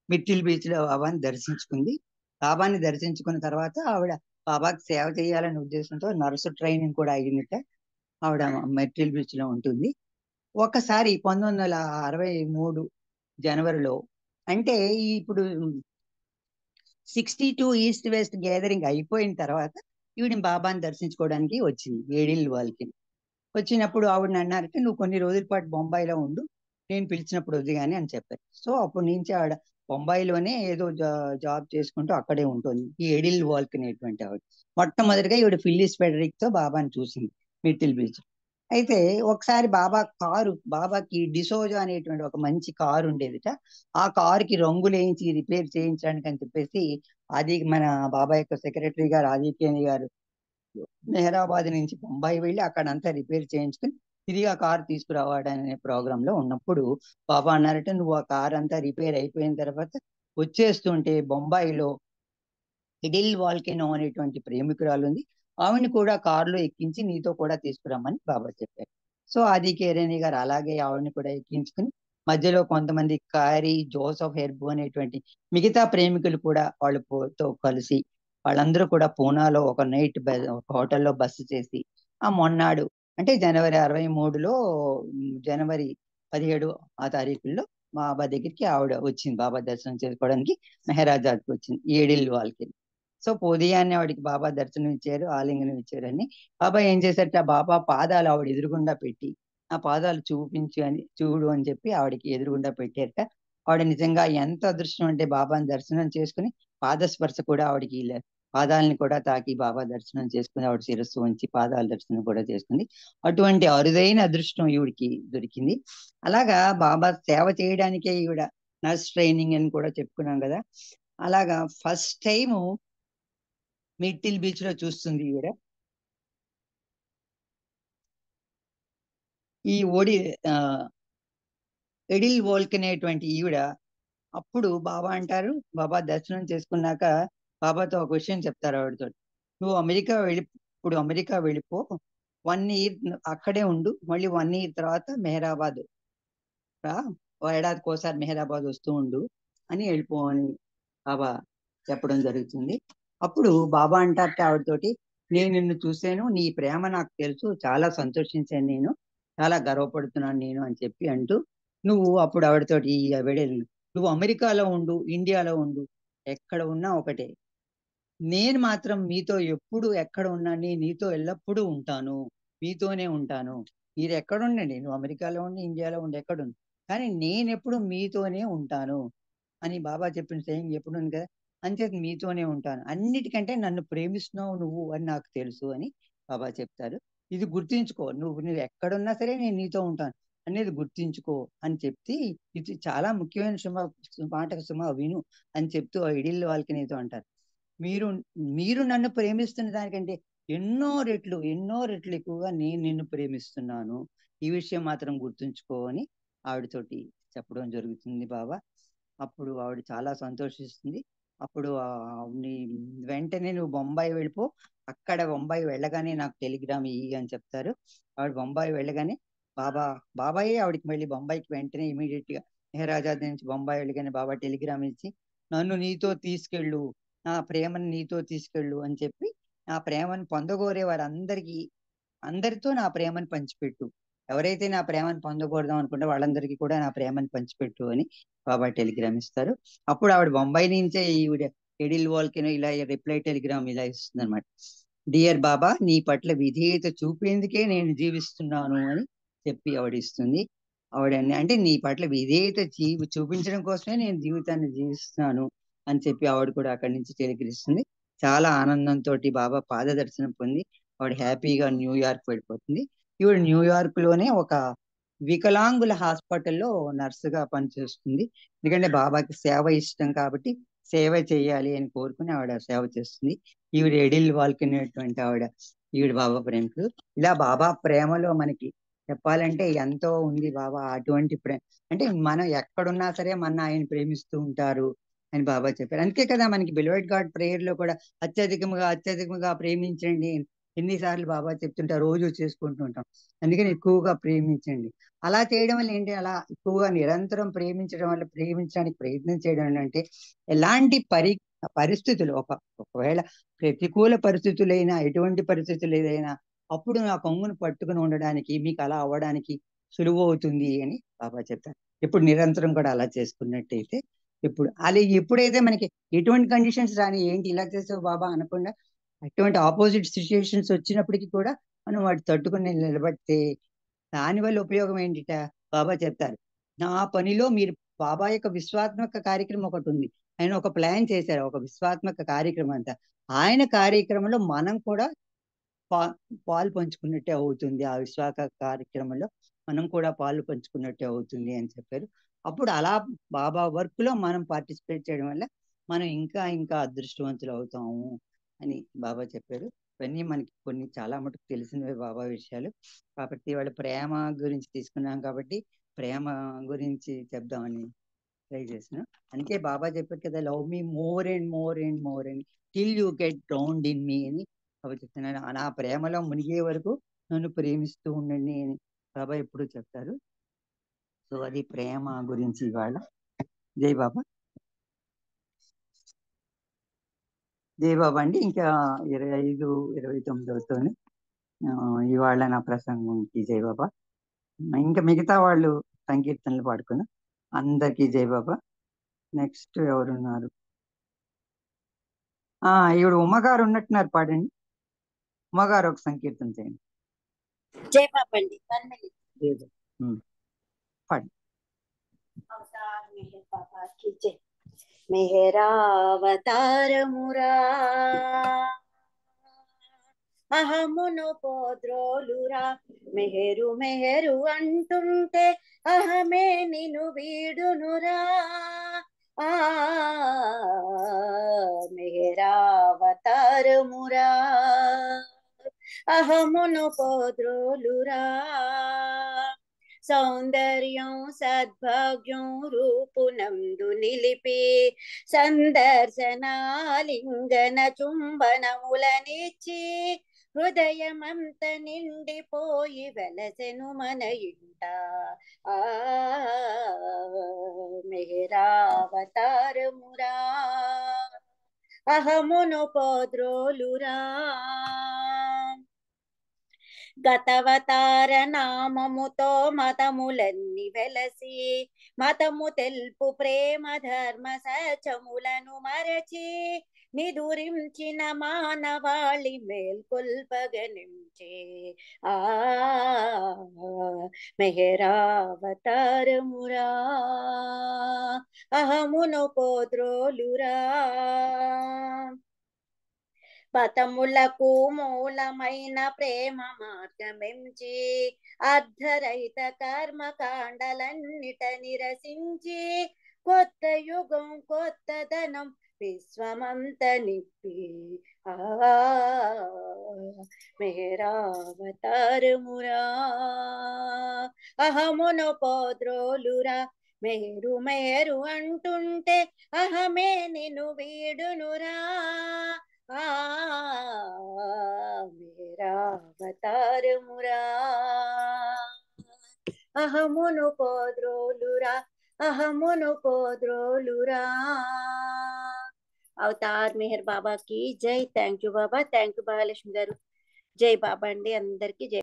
మిర్టిల్ బీచ్ లో బాబాని దర్శించుకుంది. బాబాని దర్శించుకున్న తర్వాత ఆవిడ బాబాకి సేవ చేయాలనే ఉద్దేశంతో నర్సు ట్రైనింగ్ కూడా అయ్యిందట. ఆవిడ మిర్టిల్ బీచ్ లో ఉంటుంది. ఒకసారి 1963 జనవరిలో, అంటే ఇప్పుడు 62 ఈస్ట్ వెస్ట్ గ్యాదరింగ్ అయిపోయిన తర్వాత ఈవిడ బాబాని దర్శించుకోవడానికి వచ్చింది ఎడిల్ వాల్కి. వచ్చినప్పుడు ఆవిడని అన్నారంటే, నువ్వు కొన్ని రోజుల పాటు బొంబాయిలో ఉండు, నేను పిలిచినప్పుడు వద్దు కానీ అని చెప్పారు. సో అప్పటి నుంచి ఆవిడ బొంబాయిలోనే ఏదో జాబ్ చేసుకుంటూ అక్కడే ఉంటుంది. ఈ ఎడిల్ వాల్క్ అనేటువంటి ఆవిడ మొట్టమొదటిగా ఈవిడ ఫిల్లిస్ ఫెడరిక్ తో బాబాని చూసింది మిర్టిల్ బీచ్. అయితే ఒకసారి బాబాకి డిసోజా అనేటువంటి ఒక మంచి కారు ఉండేదిట. ఆ కారుకి రంగులేయించి రిపేర్ చేయించడానికి అని చెప్పేసి అది మన బాబా యొక్క సెక్రటరీ గారు ఆదిత్యని గారు మెహరాబాద్ నుంచి బొంబాయి వెళ్ళి అక్కడంతా రిపేర్ చేయించుకుని తిరిగి ఆ కారు తీసుకురావడానే ప్రోగ్రామ్ లో ఉన్నప్పుడు బాబా అన్నారంటే, నువ్వు ఆ కార్ అంతా రిపేర్ అయిపోయిన తర్వాత వచ్చేస్తుంటే బొంబాయిలో ఎడిల్ వాల్కెనో అనేటువంటి ప్రేమికురాలు ఉంది, ఆవిడని కూడా కారులో ఎక్కించి నీతో కూడా తీసుకురమ్మని బాబా చెప్పారు. సో ఆది కేరణి గారు అలాగే ఆవిడని కూడా ఎక్కించుకుని మధ్యలో కొంతమంది కారీ, జోసెఫ్ హెర్బు అనేటువంటి మిగతా ప్రేమికులు కూడా వాళ్ళతో కలిసి వాళ్ళందరూ కూడా పూనాలో ఒక నైట్ ఒక హోటల్లో బస చేసి ఆ మొన్నాడు అంటే జనవరి 63లో జనవరి 17 ఆ తారీఖుల్లో బాబా దగ్గరికి ఆవిడ వచ్చింది. బాబా దర్శనం చేసుకోవడానికి మెహరాజాద్కి వచ్చింది, ఏడిల్ వాళ్ళకి. సో ఉదయాన్నే ఆవిడకి బాబా దర్శనం ఇచ్చారు, ఆలింగనం ఇచ్చారని. బాబా ఏం చేశారట, బాబా పాదాలు ఆవిడ ఎదురుగుండా పెట్టి ఆ పాదాలు చూడు అని చెప్పి ఆవిడకి ఎదురుగుండా పెట్టారట. ఆవిడ నిజంగా ఎంత అదృష్టం అంటే బాబాని దర్శనం చేసుకుని పాదస్పర్శ కూడా ఆవిడకి పాదాలని కూడా తాకి బాబా దర్శనం చేసుకుని ఆవిడ శిరస్సు ఉంచి పాదాల దర్శనం కూడా చేసుకుంది. అటువంటి అరుదైన అదృష్టం ఈవిడికి దొరికింది. అలాగా బాబా సేవ చేయడానికే ఈవిడ నర్స్ ట్రైనింగ్ అని కూడా చెప్పుకున్నాం కదా. అలాగా ఫస్ట్ టైము మిట్టిల్ బీచ్ లో చూస్తుంది ఈవిడ ఈ ఎడిల్ వోల్క్ అనేటువంటి ఈవిడ. అప్పుడు బాబా అంటారు, బాబా దర్శనం చేసుకున్నాక బాబాతో ఒక విషయం చెప్తారు ఆవిడతో, నువ్వు ఇప్పుడు అమెరికా వెళ్ళిపో, 1 year అక్కడే ఉండు, మళ్ళీ 1 year తర్వాత మెహరాబాద్ రా, ఏడాదికి ఒకసారి మెహరాబాద్ వస్తూ ఉండు అని వెళ్ళిపో అని బాబా చెప్పడం జరుగుతుంది. అప్పుడు బాబా అంటారట ఆవిడతోటి, నేను నిన్ను చూశాను, నీ ప్రేమ నాకు తెలుసు, చాలా సంతోషించాను, నేను చాలా గర్వపడుతున్నాను నేను అని చెప్పి అంటూ, నువ్వు అప్పుడు ఆవిడతోటి నువ్వు అమెరికాలో ఉండు, ఇండియాలో ఉండు, ఎక్కడ ఉన్నా ఒకటే, నేను మాత్రం మీతో ఎప్పుడు ఎక్కడ ఉన్నా నీతో ఎల్లప్పుడూ ఉంటాను, మీతోనే ఉంటాను. మీరు ఎక్కడుండండి, నువ్వు అమెరికాలో ఉండి ఇండియాలో ఉండి ఎక్కడుండి, కానీ నేను ఎప్పుడు మీతోనే ఉంటాను అని బాబా చెప్పిన సేయింగ్ ఎప్పుడు ఉంది కదా. అంచేత మీతోనే ఉంటాను, అన్నిటికంటే నన్ను ప్రేమిస్తున్నావు నువ్వు అని నాకు తెలుసు అని బాబా చెప్తారు. ఇది గుర్తించుకో, నువ్వు ఎక్కడున్నా సరే నేను నీతో ఉంటాను అనేది గుర్తించుకో అని చెప్తే, ఇది చాలా ముఖ్యమైన మాట విను అని చెప్తూ ఇడిల్ వాళ్ళకి నీతో అంటారు, మీరు నన్ను ప్రేమిస్తున్న దానికంటే ఎన్నో రెట్లు ఎక్కువగా నేను నిన్ను ప్రేమిస్తున్నాను, ఈ విషయం మాత్రం గుర్తుంచుకో అని ఆవిడతోటి చెప్పడం జరుగుతుంది బాబా. అప్పుడు ఆవిడ చాలా సంతోషిస్తుంది. అప్పుడు వెంటనే నువ్వు బొంబాయి వెళ్ళిపో, అక్కడ బొంబాయి వెళ్ళగానే నాకు టెలిగ్రామ్ ఇయ్యి అని చెప్తారు. ఆవిడ బొంబాయి వెళ్ళగానే బాబాయే ఆవిడకి మళ్ళీ బొంబాయికి వెంటనే ఇమీడియట్ గా మెహరాజాద్ నుంచి బొంబాయి వెళ్ళగానే బాబా టెలిగ్రామ్ ఇచ్చి, నన్ను నీతో తీసుకెళ్ళు, నా ప్రేమను నీతో తీసుకెళ్ళు అని చెప్పి, నా ప్రేమను పొందగోరే అందరితో నా ప్రేమను పంచిపెట్టు, ఎవరైతే నా ప్రేమను పొందకూడదాం అనుకుంటే వాళ్ళందరికీ కూడా నా ప్రేమను పంచిపెట్టు అని బాబా టెలిగ్రామ్ ఇస్తారు. అప్పుడు ఆవిడ బొంబాయి నుంచే ఈవిడ ఎడిల్ వాల్కెనో ఇలా రిప్లై టెలిగ్రామ్ ఇలా ఇస్తుంది అనమాట, డియర్ బాబా, నీ పట్ల విధేయత చూపేందుకే నేను జీవిస్తున్నాను అని చెప్పి ఆవిడ ఇస్తుంది. ఆవిడ అంటే నీ పట్ల విధేయత చూపించడం కోసమే నేను జీవితాన్ని జీవిస్తున్నాను అని చెప్పి ఆవిడ కూడా అక్కడి నుంచి టెలిగ్రిస్తుంది. చాలా ఆనందంతో బాబా పాద దర్శనం పొంది ఆవిడ హ్యాపీగా న్యూయార్క్ వెళ్ళిపోతుంది. ఈవిడ న్యూయార్క్ లోనే ఒక వికలాంగుల హాస్పిటల్లో నర్సుగా పనిచేస్తుంది. ఎందుకంటే బాబాకి సేవ ఇష్టం కాబట్టి సేవ చేయాలి అని కోరుకుని ఆవిడ సేవ చేస్తుంది. ఈవిడ ఎడిల్ వాల్కినటువంటి ఈవిడ బాబా ప్రేమికుడు. ఇలా బాబా ప్రేమలో మనకి చెప్పాలంటే ఎంతో ఉంది బాబా. అటువంటి ప్రేమ అంటే మనం ఎక్కడున్నా సరే మన ఆయన ప్రేమిస్తూ ఉంటారు అని బాబా చెప్పారు. అందుకే కదా మనకి బిలవెడ్ గాడ్ ప్రేయర్ లో కూడా అత్యధికంగా ప్రేమించండి ఎన్నిసార్లు బాబా చెప్తుంటారు, రోజు చేసుకుంటూ ఉంటాం. అందుకని ఎక్కువగా ప్రేమించండి. అలా చేయడం వల్ల ఏంటి, అలా ఎక్కువగా నిరంతరం ప్రేమించడం వల్ల, ప్రేమించడానికి ప్రయత్నం చేయడం అంటే ఎలాంటి పరిస్థితులు ఒకవేళ ప్రతికూల పరిస్థితులైనా, ఎటువంటి పరిస్థితులు ఏదైనా, అప్పుడు నా కొంగును పట్టుకుని ఉండడానికి, మీకు అలా అవ్వడానికి సులువు అవుతుంది అని బాబా చెప్తారు. ఇప్పుడు నిరంతరం కూడా అలా చేసుకున్నట్టయితే, ఎప్పుడైతే మనకి ఎటువంటి కండిషన్స్ రాని, ఏంటి ఇలా చేసావు బాబా అనకుండా, అటువంటి ఆపోజిట్ సిచ్యుయేషన్స్ వచ్చినప్పటికీ కూడా మనం వాటి తట్టుకుని నిలబడితే దానివల్ల ఉపయోగం ఏంటిట బాబా చెప్తారు. నా పనిలో మీరు బాబా యొక్క విశ్వాత్మక కార్యక్రమం ఒకటి ఉంది, ఆయన ఒక ప్లాన్ చేశారు, ఒక విశ్వాత్మక కార్యక్రమం అంతా. ఆయన కార్యక్రమంలో మనం కూడా పాలు పంచుకున్నట్టే అవుతుంది, ఆ విశ్వాస కార్యక్రమంలో మనం కూడా పాలు పంచుకున్నట్టే అవుతుంది అని చెప్పారు. అప్పుడు అలా బాబా వర్క్ లో మనం పార్టిసిపేట్ చేయడం వల్ల మనం ఇంకా అదృష్టవంతులు అవుతాము అని బాబా చెప్పారు. ఇవన్నీ మనకి కొన్ని చాలా మటుకు తెలిసినవి బాబా విషయాలు. కాబట్టి వాళ్ళ ప్రేమ గురించి తీసుకున్నాం కాబట్టి ప్రేమ గురించి చెప్దామని ట్రై చేసిన. అందుకే బాబా చెప్పారు కదా, love me more and more and more and till you get drowned in me అని బాబా చెప్తున్నాను. నా ప్రేమలో మునిగే వరకు నన్ను ప్రేమిస్తూ ఉండండి అని బాబా ఎప్పుడు చెప్తారు. సో అది ప్రేమ గురించి ఇవాళ. జై బాబా. జయబాబా అండి. ఇంకా 25, 29 అవుతుంది ఇవాళ నా ప్రసంగంకి జయబాబా. ఇంకా మిగతా వాళ్ళు సంకీర్తనలు పాడుకుని అందరికీ జయబాబా. నెక్స్ట్ ఎవరున్నారు? ఈవిడ ఉమ్మగారు ఉన్నట్టున్నారు, పాడండి. ఉమ్మగారు ఒక సంకీర్తన చేయండి. జై బాబా అండి. పాడండి. అవతార్ మెహర్ బాబా की जय। మెహరావతారమురా అహమును పోద్రోలురా, మెహరు మెహరు అంటుంటే అహమే నిను వీడునురా. మెహరావతారమురా అహమును పోద్రోలురా, సౌందర్యం సద్భాగ్యం రూపునందు నిలిపి సందర్శనాలింగన చుంబనములనిచ్చి హృదయమంత నిండిపోయి వెలసెను మన ఇంట. మెహరావతారమురా అహమును పోద్రోలురా, గతవతార నామముతో మతములన్నీ వెలసి మతము తెల్పు ప్రేమ ధర్మ సత్యములను మరచి నిదురించిన మానవాళి మేల్కొల్పగనించే మెహరావతారమురా అహమును పోద్రోలురా, పతములకు మూలమైన ప్రేమ మార్గమెంచి అర్ధరహిత కర్మకాండలన్నిట నిరసించి కొత్త యుగం కొత్త ధనం విశ్వమంత నిప్పి మెహరావతారమురా అహమును పోద్రోలురా, మెహరు మెహరు అంటుంటే అహమే నిన్ను వీడునురా. మెహరావతారమురా అహమును పోద్రోలురా, అహమును పోద్రోలురా. అవతార్ మెహర్ బాబా కి జై. Thank you Baba. Thank you Mahalakshmi గారు. జై బాబా అండి. అందరికీ జై.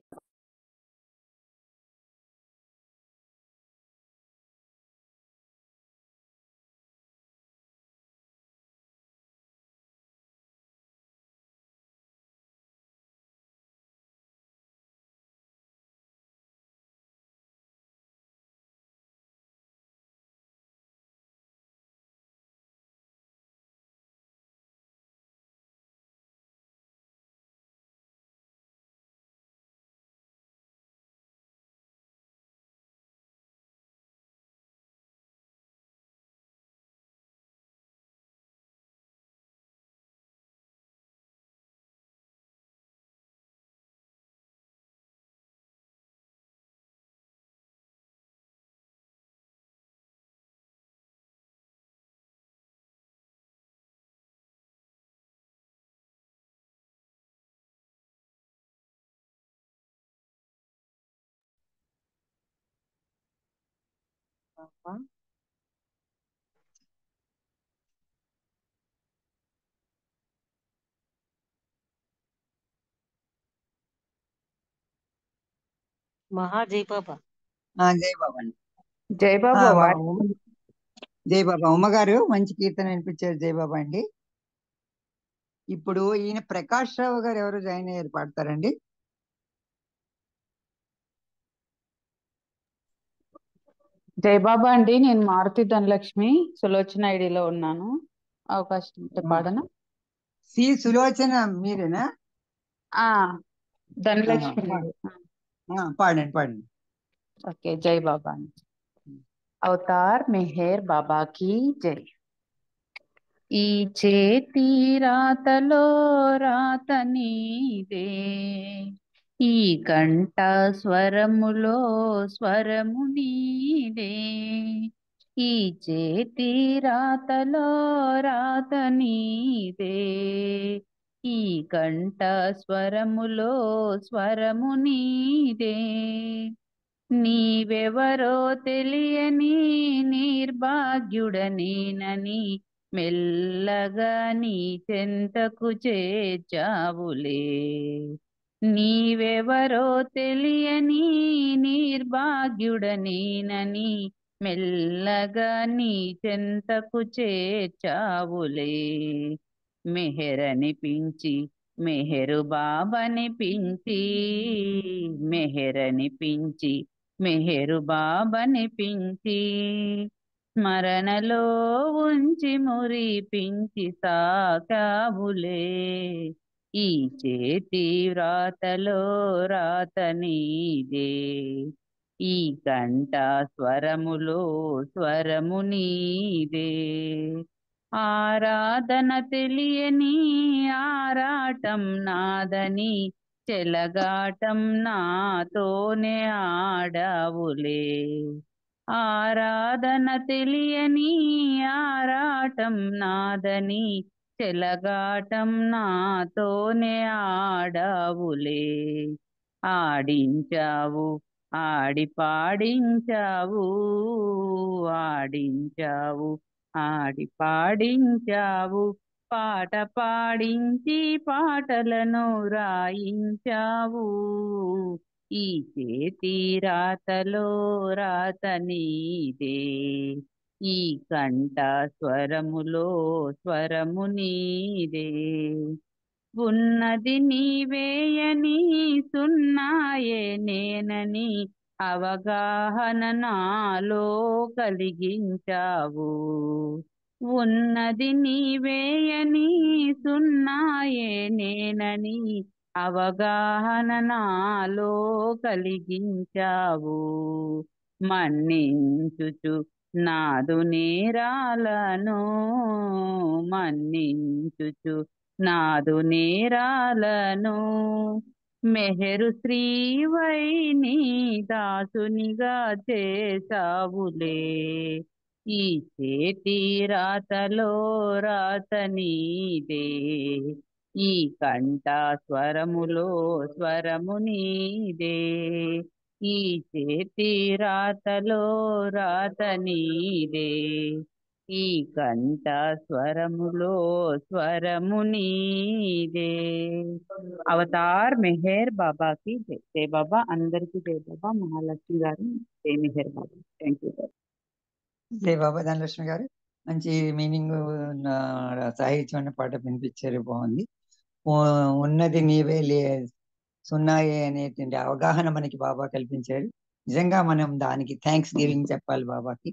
మహా జై బాబా. జయబాబా అండి. జై బాబా. జయబాబా. ఉమ్మగారు మంచి కీర్తన వినిపించారు జయబాబా అండి. ఇప్పుడు ఈయన ప్రకాష్ రావు గారు ఎవరు జాయిన్ అయ్యారు, పాడతారండి. జై బాబా అండి. నేను మారుతి ధనలక్ష్మి సులోచన ఐడిలో ఉన్నాను. అవకాశం ఉంటే పాడనా? సి సులోచన మీరేనా? ధనలక్ష్మి. పాడండి పాడండి. ఓకే. జై బాబా. అవతార్ మెహర్ బాబా కి జై. ఈ చేతి రాతలో రాత నీదే, ఈ కంఠ స్వరములో స్వరము నీదే. ఈ చేతి రాతలో రాత నీదే, ఈ కంఠ స్వరములో స్వరము నీదే. నీవెవరో తెలియని నిర్భాగ్యుడనేనని మెల్లగా నీ చెంతకు చేర్చావులే. నీవెవరో తెలియని నిర్భాగ్యుడనేనని మెల్లగా నీ చెంతకు చేర్చావులే. మెహరనిపించి మెహరు బాబనిపించి మెహరనిపించి మెహరు బాబనిపించి స్మరణలో ఉంచి మురిపించి సాకావులే. ఈ చేతి వ్రాతలో రాత నీదే, ఈ కంఠ స్వరములో స్వరము నీదే. ఆరాధన తెలియని ఆరాటం నాదని చెలగాటం నాతోనే ఆడావులే. ఆరాధన తెలియని ఆరాటం నాదని చెలగాటం నాతోనే ఆడావులే. ఆడించావు ఆడి పాడించావు, ఆడించావు ఆడి పాడించావు, పాట పాడించి పాటలను రాయించావు. ఈ చేతి రాతలో రాత నీదే, ఈ కంఠ స్వరములో స్వరము నీదే. ఉన్నది నీవేయని సున్నాయే నేనని అవగాహన నాలో కలిగించావు. ఉన్నది నీవేయని సున్నాయే నేనని అవగాహన నాలో కలిగించావు. మన్నించుచు నాదు నేరాలను, మన్నించుచు నాదు నేరాలను మెహరు శ్రీవై నీ దాసునిగా చేసావులే. ఈ చేతి రాతలో రాత నీదే, ఈ కంఠ స్వరములో స్వరము నీదే. ఈ చేతి రాతలో రాత నీదే, ఈ కంఠ స్వరములో స్వరము నీదే. అవతార్ మెహర్ బాబాకి జై. జై బాబా, అందరికీ జై బాబా. మహాలక్ష్మి గారు జై మెహర్ బాబా. Thank you. జై బాబా ధనలక్ష్మి గారు మంచి మీనింగ్ సాహిత్యం అనే పాట వినిపించారు, బాగుంది. ఉన్నది నీవే సున్నాయే అనేటువంటి అవగాహన మనకి బాబా కల్పించాడు. నిజంగా మనం దానికి థ్యాంక్స్ గివింగ్ చెప్పాలి బాబాకి.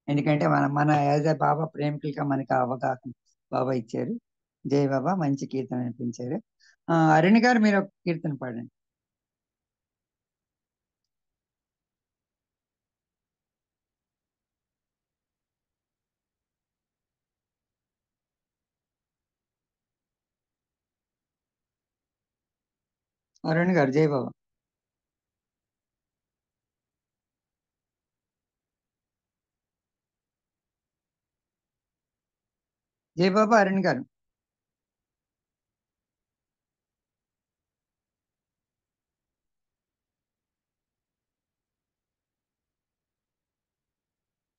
ఎందుకంటే మన యాజ్ ఎ బాబా ప్రేమికులుగా మనకి ఆ అవగాహన బాబా ఇచ్చారు. జై బాబా, మంచి కీర్తన అనిపించారు. అరుణ్ గారు మీరు ఒక కీర్తన పాడండి. అరుణ్ గారు జై బాబా. జై బాబా అరుణ్ గారు.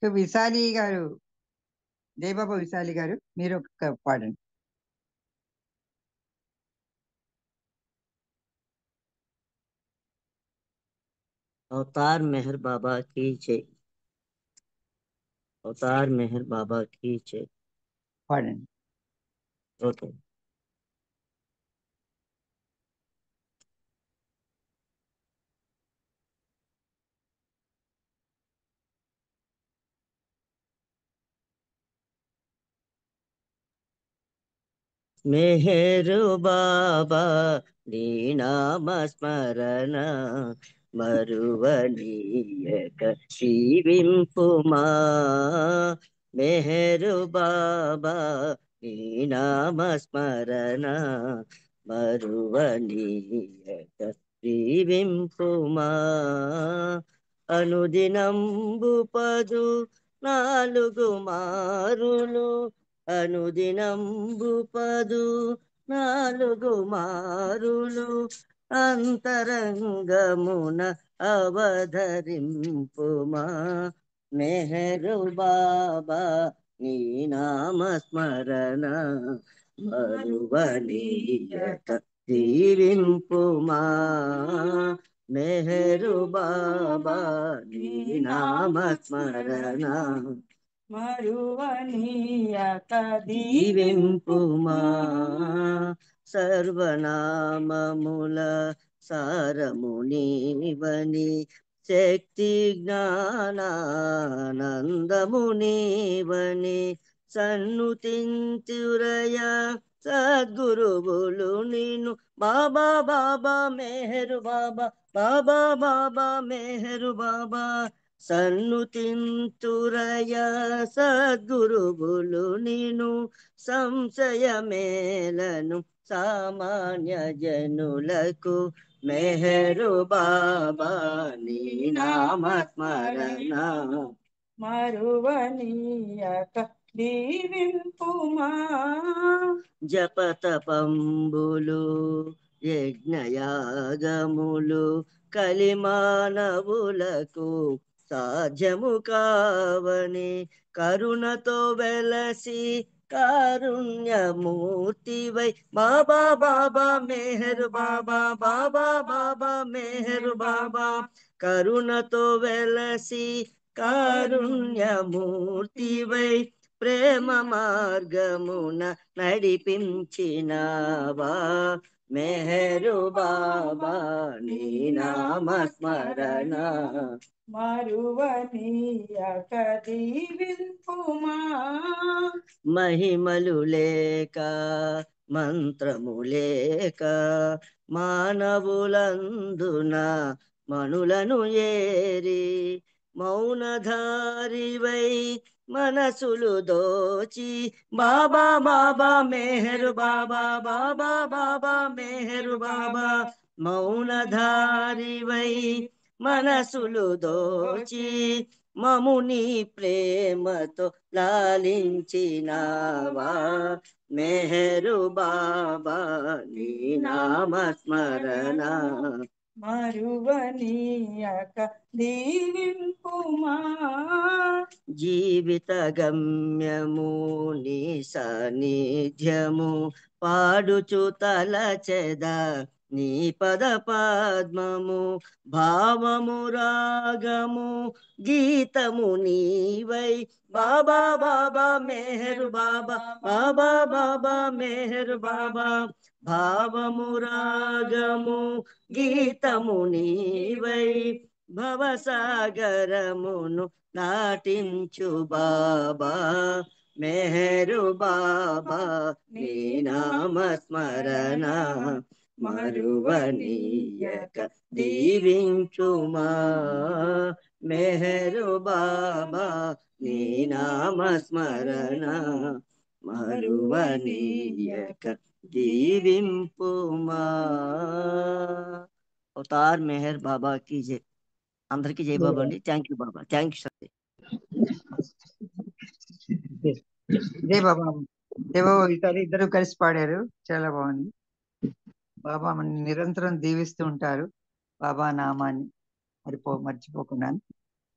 విశాలి గారు, జై బాబా విశాలి గారు మీరు ఒక పాడండి. अवतार मेहर बाबा की जय। अवतार मेहर बाबा की जय। పాడండి. ओके। मेहर बाबा नी नाम स्मरण మరువనీయక జీవింపుమా. మెహరు బాబా నీ నామ స్మరణ మరువనీయక జీవింపుమా. అనుదినంబు పదు నాలుగు మారులు, అనుదినంబు పదు నాలుగు మారులు అంతరంగమున అవధరింపుమా. మెహరు బాబా నీ నామస్మరణ మరువనీయక దీవింపుమా మెహరు బాబా నీ నామస్మరణ మరువనీయక దీవింపుమా సర్వనామముల సారము నీవని శక్తి జ్ఞానానందము నీవని సన్నుతింతురయ సద్గురువులు నిన్ను బాబా బాబా మెహరు బాబా బాబా బాబా మెహరు బాబా సన్నుతింతురయ సద్గురువులు నిన్ను సంశయమేలను సామాన్య జనులకు మెహరు బాబా నీ నామస్మరణ మరువనీయక దీవింపుమా జపతపంబులు యజ్ఞయాగములు కలిమానవులకు సాధ్యము కావని కరుణతో వెలసి కారుణ్యమూర్తివై బాబా బాబా మెహరు బాబా బాబా బాబా మెహరు బాబా కరుణతో వెలసి కారుణ్యమూర్తివై ప్రేమ మార్గమున నడిపించినావా మెహరు బాబా నీ నామస్మరణ మరువనీయక దీవింపుమా మహిమలు లేక మంత్రము లేక మానవులందున మనులను ఏరి మౌనధారివై మనసులు దోచి బాబా బాబా మెహరు బాబా బాబా బాబా మెహరు బాబా మౌనధారివై మనసులు దోచి మముని ప్రేమతో లాలించినావా మెహరు బాబా నీ నామస్మరణ మరువనీయక దీవింపుమా జీవిత గమ్యము నీ సాన్నిధ్యము పాడుచు తలచెద నీ పద పద్మము భావము రాగము గీతము నీవై బాబా బాబా మెహరు బాబా బాబా బాబా మెహరు బాబా భావము రాగము గీతము నీవై భవసాగరమును నాటించు బాబా మెహరు బాబా నీ నామస్మరణ మరువనీయక దీవించుమా మెహరు బాబా నీ నామస్మరణ మరువనీయక దీవింపుమా అవతార్ మెహర్ బాబా की जय అందరికీ జై బాబా అండి thank you Baba thank you sir జై బాబా జై బాబా ఈసారి ఇద్దరు కలిసి పాడారు చాలా బాగుంది బాబా మనల్ని నిరంతరం దీవిస్తూ ఉంటారు బాబా నామాన్ని మర్చిపోకున్నాను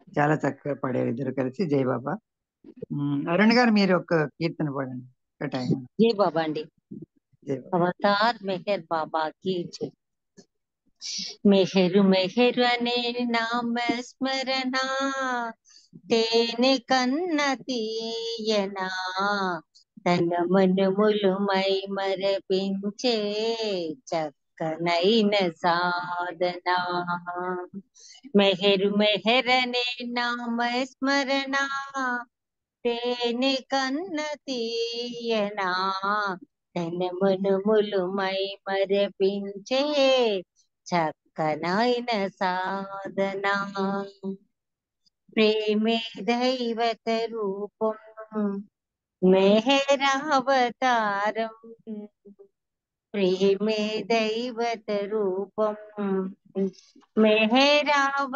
చాలా చక్కగా పాడారు ఇద్దరు కలిసి జై బాబా అరుణ్ గారు మీరు ఒక కీర్తన పాడండి జై బాబా అండి జై బాబా అవతార్ మెహర్ బాబా की जय మెహరు మెహరు అనే నామ స్మరణ తేనె కన్న తీయనా తన మనుములు మై మరపించే చక్కనైన సాధన మెహరు మెహరనే నామ స్మరణ తేనె కన్న తీయనా తన మనుములు మై మరపించే చక్కనైన సాధన ప్రేమే దైవత రూపం మెహరావతారం ప్రేమే దైవత రూపం మెహరావతారం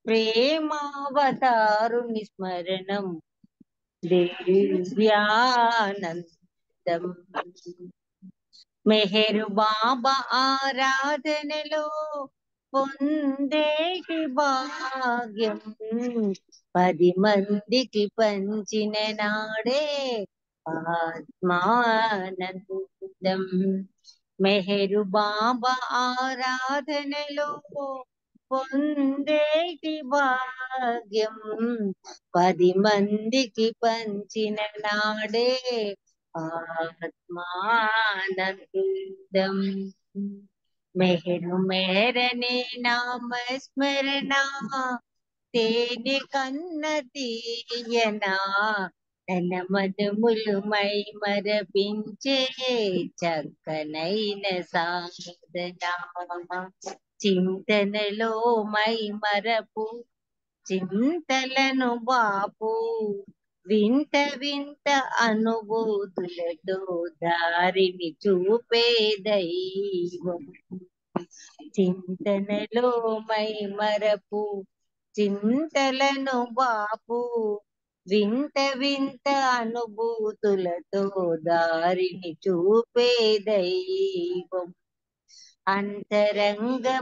ప్రేమావతారుని స్మరణం దివ్యానందం మెహరు బాబా ఆరాధనలో పొందేటి భాగ్యం 10 మందికి పంచిన నాడే ఆత్మానందం. మెహరు బాబా ఆరాధనలో పొందేటి భాగ్యం 10 మందికి పంచిన నాడే ఆత్మానందం. మెహరు మేరనే నామ స్మరణ తేనె కన్న తీయనా తన మధుములు మై మరపించే చక్కనైన సాధన. చింతనలో మై మరపు చింతలను బాపు వింత వింత అనుభూతులతో దారిని చూపే దైవం. చింతనలో మై మరపు చింతలను బాపు వింత వింత అనుభూతులతో దారిని చూపే దైవం. అంతరంగమలరించి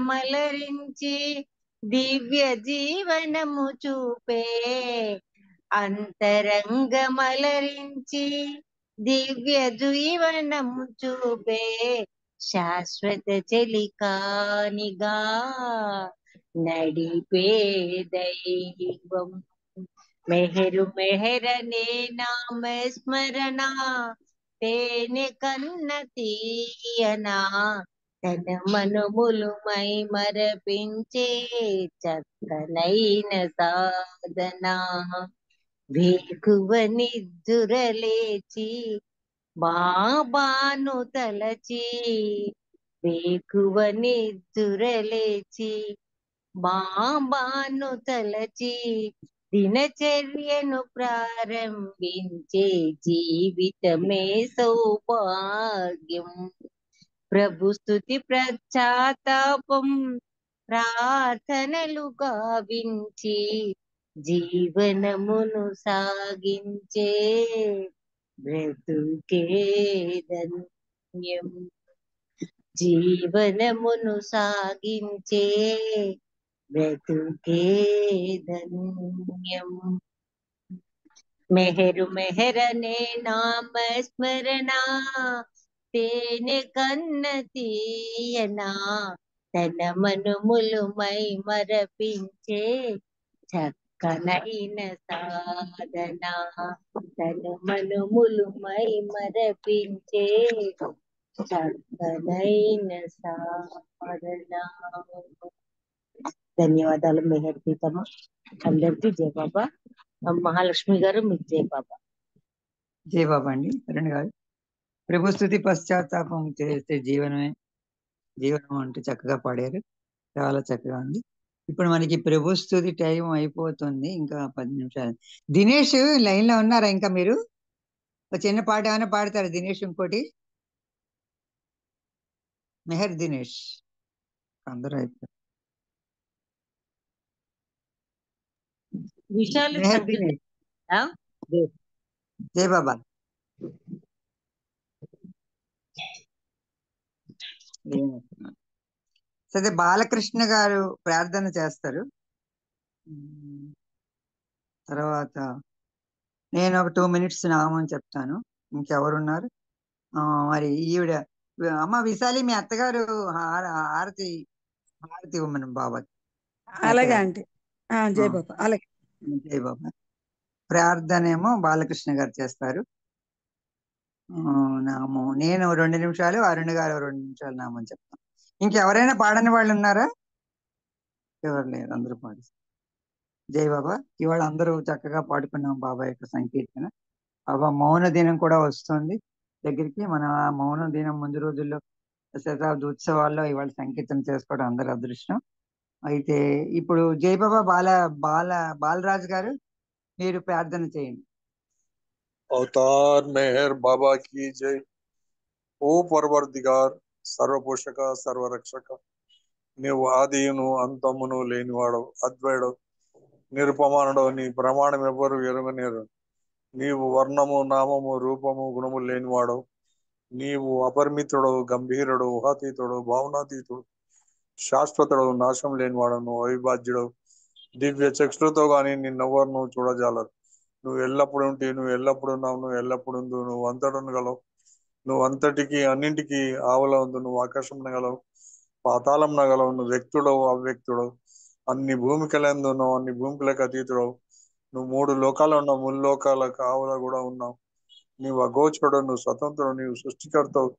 దివ్య జీవనము చూపే అంతరంగమలరించి దివ్య జీవనము చూపే శాశ్వత చెలికానిగా నడిపే దైవం. మెహరు మెహరనే నామ స్మరణ తేనె కన్న తీయనా తన మనుములు మై మరపించే చక్కనైన సాధన. వేకువ నిద్దురలేచి బాబాను తలచి వేకువ నిద్దురలేచి బాబాను తలచి దినచర్యను ప్రారంభించే జీవితమే సౌభాగ్యం. ప్రభు స్తుతి ప్రశ్చాత్తాపం ప్రార్థనలు గావించి జీవనమును సాగించే బ్రతుకే ధన్యం. జీవనమును సాగించే బ్రతుకే ధన్యం. మెహరు మెహరనే నామ స్మరణ తేనె కన్న తీయనా తన మనుములు మై మరపించే చక్కనైన సాధన. తన మనుములు మై మరపించే చక్కనైన సాధన. ధన్యవాదాలు మెహర్ పీతమ్మ. అందరికీ జై బాబా. మహాలక్ష్మి గారు మీకు జై బాబా. జై బాబా అండి అరుణ్ గారు. ప్రభు స్తుతి పశ్చాత్తాపం చేస్తే జీవనం అంటూ చక్కగా పాడారు. చాలా చక్కగా ఉంది. ఇప్పుడు మనకి ప్రభు స్తుతి టైం అయిపోతుంది. ఇంకా 10 నిమిషాలు. దినేష్ లైన్ లో ఉన్నారా ఇంకా మీరు? ఒక చిన్న పాట ఏమైనా పాడతారు దినేష్? ఇంకోటి మెహర్ దినేష్ అందరూ అయిపోయారు. విశాల మెహర్ సంగీతం దినేష్ జై బాబా. సరే బాలకృష్ణ గారు ప్రార్థన చేస్తారు. తర్వాత నేను ఒక 2 minutes నామం చెప్తాను. ఇంకెవరున్నారు? మరి ఈవిడ అమ్మ విశాలి మీ అత్తగారు హారతి ఇవ్వమని బాబాకి. అలాగే ఆంటీ. జై బాబా. అలాగే జై బాబా. ప్రార్థన ఏమో బాలకృష్ణ గారు చేస్తారు. నామం నేను 2 నిమిషాలు, అరుణ్ గారు 2 నిమిషాలు నామం చెప్తాను. ఇంకెవరైనా పాడని వాళ్ళు ఉన్నారా? ఎవరు లేరు, అందరూ పాడిస్తారు. జై బాబా. ఇవాళ అందరూ చక్కగా పాడుకున్నాం బాబా యొక్క సంకీర్తన. బాబా మౌన దినం కూడా వస్తుంది దగ్గరికి. మన ఆ మౌన దినం ముందు రోజుల్లో శతాబ్ది ఉత్సవాల్లో ఇవాళ సంకీర్తన చేసుకోవడం అందరి అదృష్టం. అయితే ఇప్పుడు జై బాబా బాలరాజు గారు మీరు ప్రార్థన చేయండి. अवतार मेहर बाबा की जय। ओ परवरदिगार सर्वपोषक सर्वरक्षक నీవు ఆదియును అంతమును లేనివాడు అద్వైడు నిరుపమానుడు నీ ప్రమాణం ఎవ్వరు ఎరుగనేరు. నీవు వర్ణము నామము రూపము గుణము లేనివాడు. నీవు అపరిమితుడు గంభీరుడు ఊహాతీతుడు భావనాతీతుడు శాశ్వతుడు నాశం లేనివాడు నువ్వు అవిభాజ్యుడు దివ్య చక్షులతో గాని నిన్నెవ్వరు నువ్వు చూడజాలరు. నువ్వు ఎల్లప్పుడు ఉంటే, నువ్వు ఎల్లప్పుడు ఉన్నావు, నువ్వు ఎల్లప్పుడు ఉండు, నువ్వు అంతటనగలవు, నువ్వు అంతటికి అన్నింటికి ఆవల ఉంది, నువ్వు ఆకాశం నగలవు, పాతాళం నగలవు, నువ్వు వ్యక్తుడవు అవ్యక్తుడవు, అన్ని భూమికలందు ఉన్నావు, అన్ని భూమికలకు అతీతుడవు, నువ్వు మూడు లోకాలు ఉన్నావు, మూడు లోకాలకు ఆవల కూడా ఉన్నావు, నీవు అగోచరుడు, నువ్వు స్వతంత్రుడు, నీవు సృష్టికర్తవు,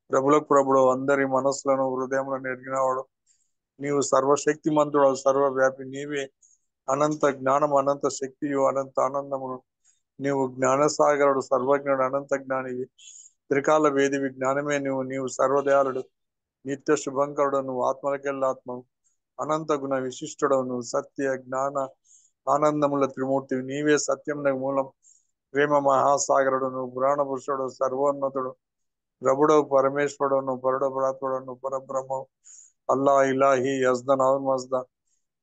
ప్రభులకు ప్రభుడు, అందరి మనస్సులను హృదయములను ఎరిగినవాడు, నీవు సర్వశక్తిమంతుడు, సర్వవ్యాపి, నీవే అనంత జ్ఞానం, అనంత శక్తియు, అనంత ఆనందమును, నీవు జ్ఞానసాగరుడు, సర్వజ్ఞుడు, అనంత జ్ఞానివి, త్రికాల వేదివి, జ్ఞానమే నీవు సర్వదయాళుడు, నిత్య శుభంకరుడు, నువ్వు ఆత్మలకెళ్ళ ఆత్మవు, అనంత గుణ విశిష్టుడవు, నువ్వు సత్య జ్ఞాన ఆనందముల త్రిమూర్తివి, నీవే సత్యమునకు మూలం, ప్రేమ మహాసాగరుడు, నువ్వు పురాణ పురుషుడు, సర్వోన్నతుడు, ప్రభుడవు, పరమేశ్వరుడు, నువ్వు పరుడ ప్రాత్ముడు, నువ్వు పరబ్రహ్మవు, అల్లా ఇలాహి యజ్దన్ మజ్ద,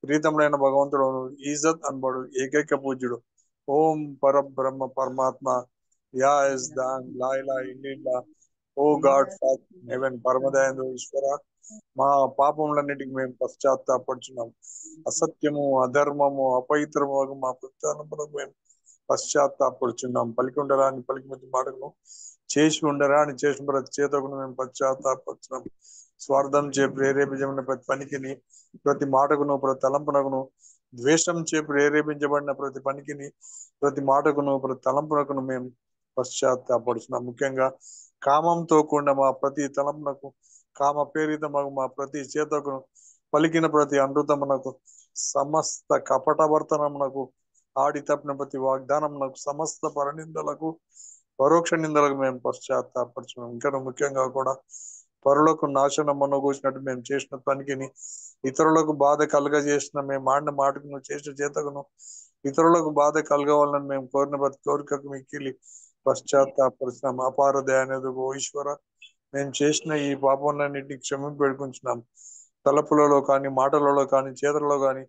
ప్రీతములైన భగవంతుడు, నువ్వు ఈజత్ అనబడు, ఏకైక పూజ్యుడు, ఓం పరబ్రహ్మ పరమాత్మ, యా ఇస్ దాన్ లా ఇలా ఇల్లా, ఓ గాడ్ ఫాదర్ హెవెన్, పరమదయందు ఈశ్వర, మా పాపములన్నిటికి మేము పశ్చాత్తాపడుచున్నాం, అసత్యము, అధర్మము, అపవిత్రము మా పుత్రాలకు మేము పశ్చాత్తాపడుచున్నాం, పలికి ఉండరా అని పలికి మధ్య మాటను, చేసి ఉండరా అని చేసిన ప్రతి చేతకును మేము పశ్చాత్తాపడుచున్నాం, స్వార్థం చే ప్రేరేపించబడిన ప్రతి పనికిని, ప్రతి మాటకును, ప్రతి తలంపునకును, ద్వేషం చే ప్రేరేపించబడిన ప్రతి పనికిని, ప్రతి మాటకును, ప్రతి తలంపునకును మేము పశ్చాత్తాపడుచున్నాం, ముఖ్యంగా కామంతో కూడిన మా ప్రతి తలంపునకు, కామ ప్రేరిత మా ప్రతి చేతకును, పలికిన ప్రతి అనృతమునకు, సమస్త కపటవర్తనమునకు, ఆడి తప్పిన ప్రతి వాగ్దానమునకు, సమస్త పరనిందలకు, పరోక్ష నిందలకు మేము పశ్చాత్తాపడుచున్నాం, ఇంకా ముఖ్యంగా కూడా పరులకు నాశనం మనగూసినట్టు మేము చేసిన పనికిని, ఇతరులకు బాధ కలగజేసిన మేము ఆడిన మాటకు, నువ్వు చేసిన చేతకును, ఇతరులకు బాధ కలగవాలని మేము కోరిన ప్రతి కోరికకు మిక్కిలి పశ్చాత్తాపడుచున్నాం, అపార దయానిధి ఓ ఈశ్వర, మేము చేసిన ఈ పాపములన్నింటినీ క్షమింపు వేడుకుంటున్నాం, తలపులలో కానీ, మాటలలో కానీ, చేతులలో కానీ,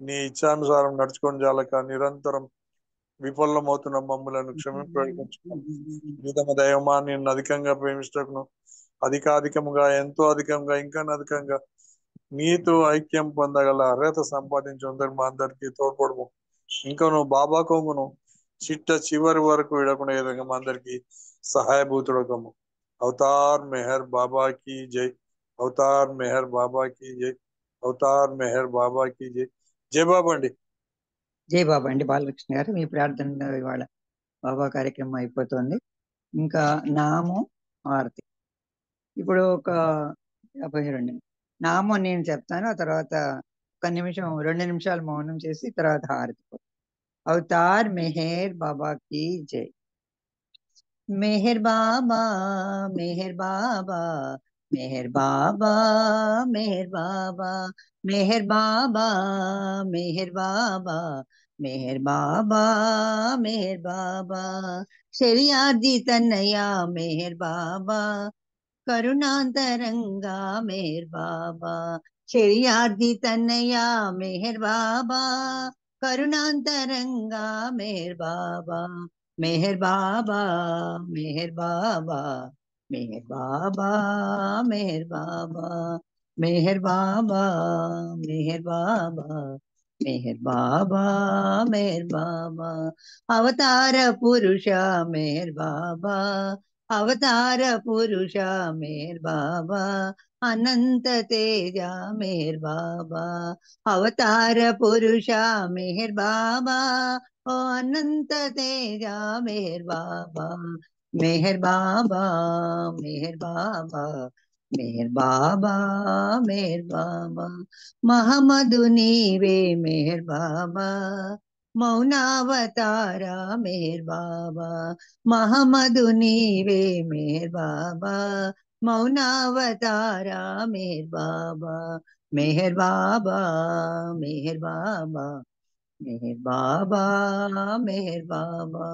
నీ ఇచ్చానుసారం నడుచుకొని జాలక నిరంతరం విఫలమవుతున్న మమ్మలను క్షమింపు వేడుకుంటున్నాం, నిజమ దైవమా, నిన్ను అధికంగా ప్రేమించటకును, అధికాధికముగా, ఎంతో అధికంగా, ఇంకా అధికంగా నీతో ఐక్యం పొందగల అర్హత సంపాదించు మా అందరికీ తోడ్పడము, ఇంకా నువ్వు బాబా కొంగును చిట్ట చివరి వరకు విడకుండా ఏ విధంగా మా అందరికీ సహాయభూతుడకము. అవతార్ మెహర్ బాబా की जय, అవతార్ మెహర్ బాబా की जय, అవతార్ మెహర్ బాబా की जय. జై బాబా అండి. జై బాబా అండి. బాలకృష్ణ గారు, మీ ప్రార్థన ఇవాళ బాబా కార్యక్రమం అయిపోతుంది. ఇంకా నామం ఆరతి. ఇప్పుడు ఒక 52 నామం నేను చెప్తాను, ఆ తర్వాత ఒక నిమిషం 2 నిమిషాలు మౌనం చేసి తర్వాత హారతి. అవతార్ మెహర్ బాబా की जय. मेहर बाबा, मेहर बाबा, मेहर बाबा, मेहर बाबा, मेहर बाबा, मेहर बाबा, मेहर बाबा, मेहर बाबा, शरियादी तन्नया मेहर बाबा, करुणांतरंगा मेहर बाबा, शरियादी तन्नया मेहर बाबा, करुणांतरंगा मेहर बाबा, मेहर बाबा, मेहर बाबा, मेहर बाबा, मेहर बाबा, मेहर बाबा, मेहर बाबा, मेहर बाबा, मेहर बाबा, अवतार पुरुष मेहर बाबा, अवतार पुरुष मेहर बाबा, अनंत तेजा मेहर बाबा, अवतार पुरुष मेहर बाबा, ओ अनंत तेजा मेहर बाबा, मेहर बाबा, मेहर बाबा, मेहर बाबा, मेहर बाबा, महमदु नीवे मेहर बाबा, मौनावतारा मेहर बाबा, महमदु नीवे मेहर बाबा, मौनावतारा मेहर बाबा, मेहर बाबा, मेहर बाबा, मेहर बाबा, मेहर बाबा,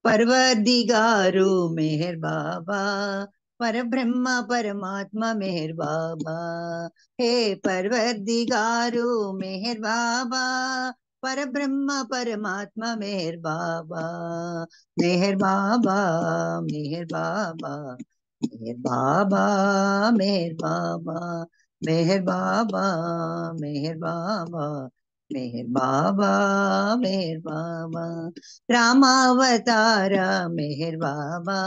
परवरदिगारु मेहर बाबा, परब्रह्म परमात्मा मेहर बाबा, हे परवरदिगारु मेहर बाबा, परब्रह्म परमात्मा मेहर बाबा, मेहर बाबा, मेहर बाबा, मेहर बाबा, मेहर बाबा, मेहर बाबा मेहर बाबा मेहर बाबा मेहर बाबा रामावतारा मेहर बाबा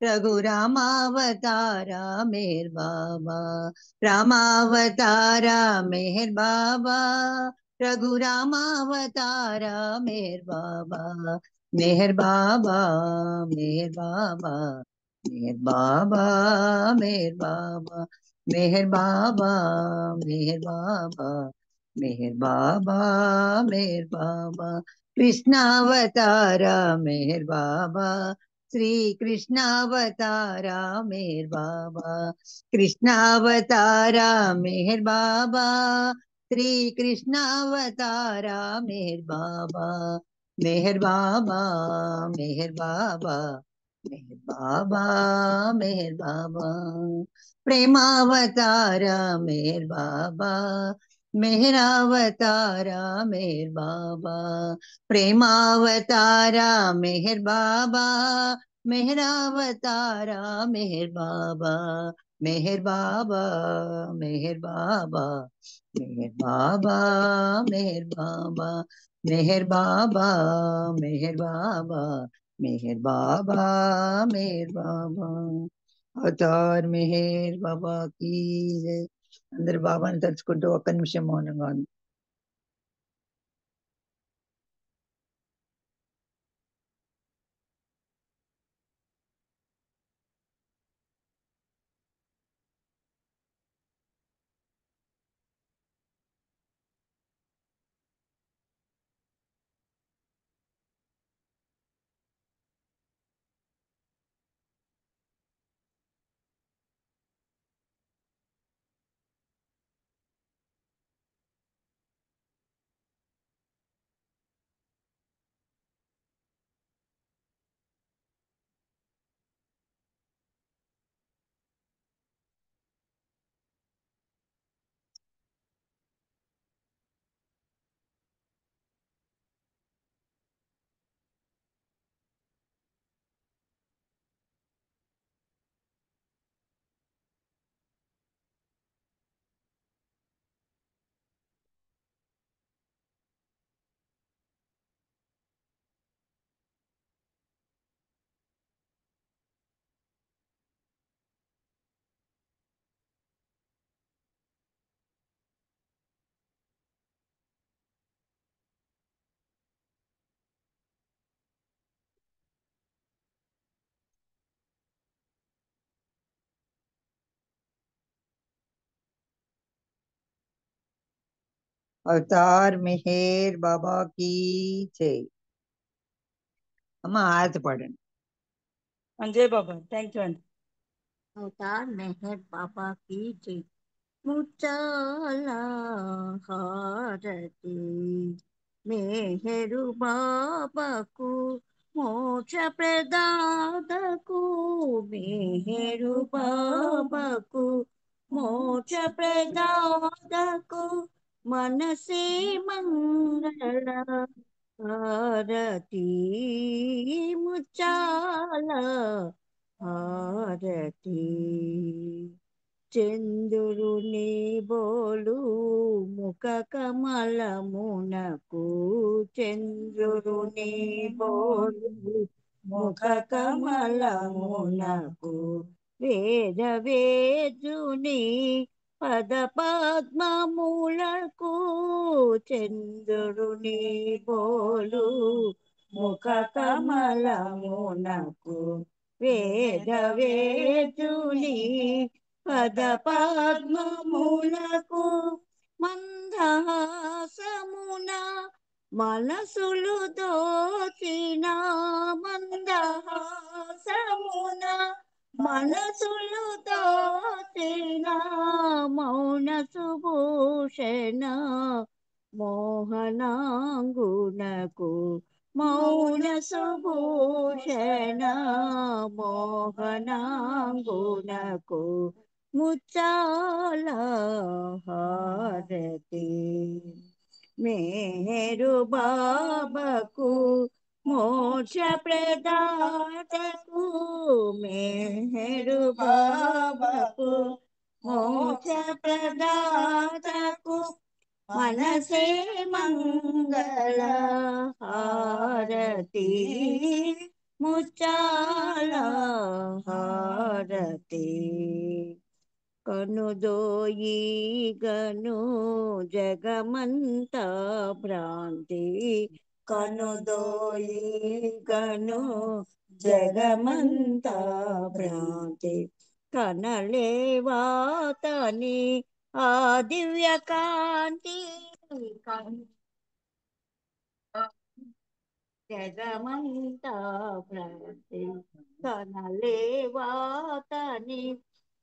रघु रामावतारा मेहर बाबा रामावतारा मेहर बाबा रघु रामावतारा मेहर बाबा मेहर बाबा मेहर बाबा मेहर बाबा मेहर बाबा मेहर बाबा मेहर बाबा मेहर बाबा मेहर बाबा कृष्णावतारा मेहर बाबा श्री कृष्णावतारा मेहर बाबा कृष्णावतारा मेहर बाबा श्री कृष्णावतारा मेहर बाबा मेहर बाबा मेहर बाबा मेहर बाबा मेहर बाबा प्रेमावतारा मेहर बाबा मेहरावतारा मेहर बाबा प्रेमावतारा मेहर बाबा मेहरावतारा मेहर बाबा मेहर बाबा मेहर बाबा मेहर बाबा मेहर बाबा मेहर बाबा मेहर बाबा मेहर बाबा मेहर बाबा అవతార్ మెహర్ బాబా కీ జై. అందరు బాబాని తలుచుకుంటూ ఒక్క నిమిషం మౌనంగా ఉంది. అవతార్ మెహర్ బాబా కీ జై. అమ్మ హారతి పాడండి. జై బాబా. థ్యాంక్ యూ అండి. అవతార్ మెహర్ బాబా కీ జై. ముచ్చాల హారతి మెహరు బాబాకు మోక్ష ప్రదాతకు మెహరు బాబాకు మోక్ష ప్రదాతకు మనసే మంగళ హారతి ముచ్చాల హారతి చంద్రుని బోలు ముఖ కమలమునకు చంద్రుని బోలు ముఖ కమలమునకు వేద వేద్యుని పద పద్మములకు చంద్రుని బోలు ముఖ కమలమునకు వేద వేద్యుని పద పద్మములకు మందహాసమున మనసులు దోచిన మందహాసమున మనసులు దోచిన మౌన సుభూషణ మోహనాంగునకు మౌన సుభూషణ మోహనాంగునకు ముచ్చాల హారతి మేరు బాబాకు మోక్ష ప్రదాతకు మేరు బాబాకు మోక్ష మోక్ష ప్రదాతకు మనసే మంగళ హారతి ముచ్చాల హారతి కనుదోయి గను జగమంత భ్రాంతి కనుదోయి గను జగమంత భ్రాంతి కనలేవాతని ఆ దివ్య కాంతి జగమంత భ్రాంతి కనలేవాతని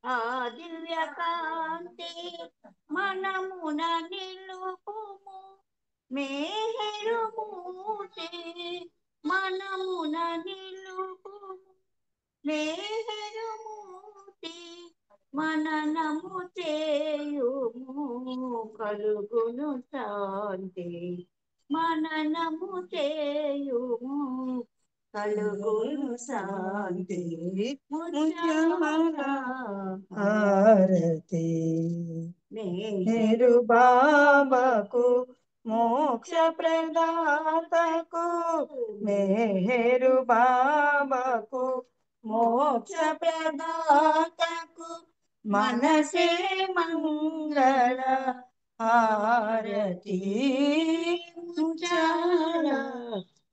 ఆ దివ్య కాంతి మనమున నిలుపుము మేహరుమూర్తి మనమున నిలుపుము మేహరుమూర్తి మననము చేయుము కలుగును శాంతి మననము చేయుము కలుగును శాంతి ముత్యాల హారతి మేరు బాబాకు మోక్ష ప్రదాతకు మేరు బాబాకు మోక్ష ప్రదాతకు మనసే మంగళ హారతి ముచ్చాల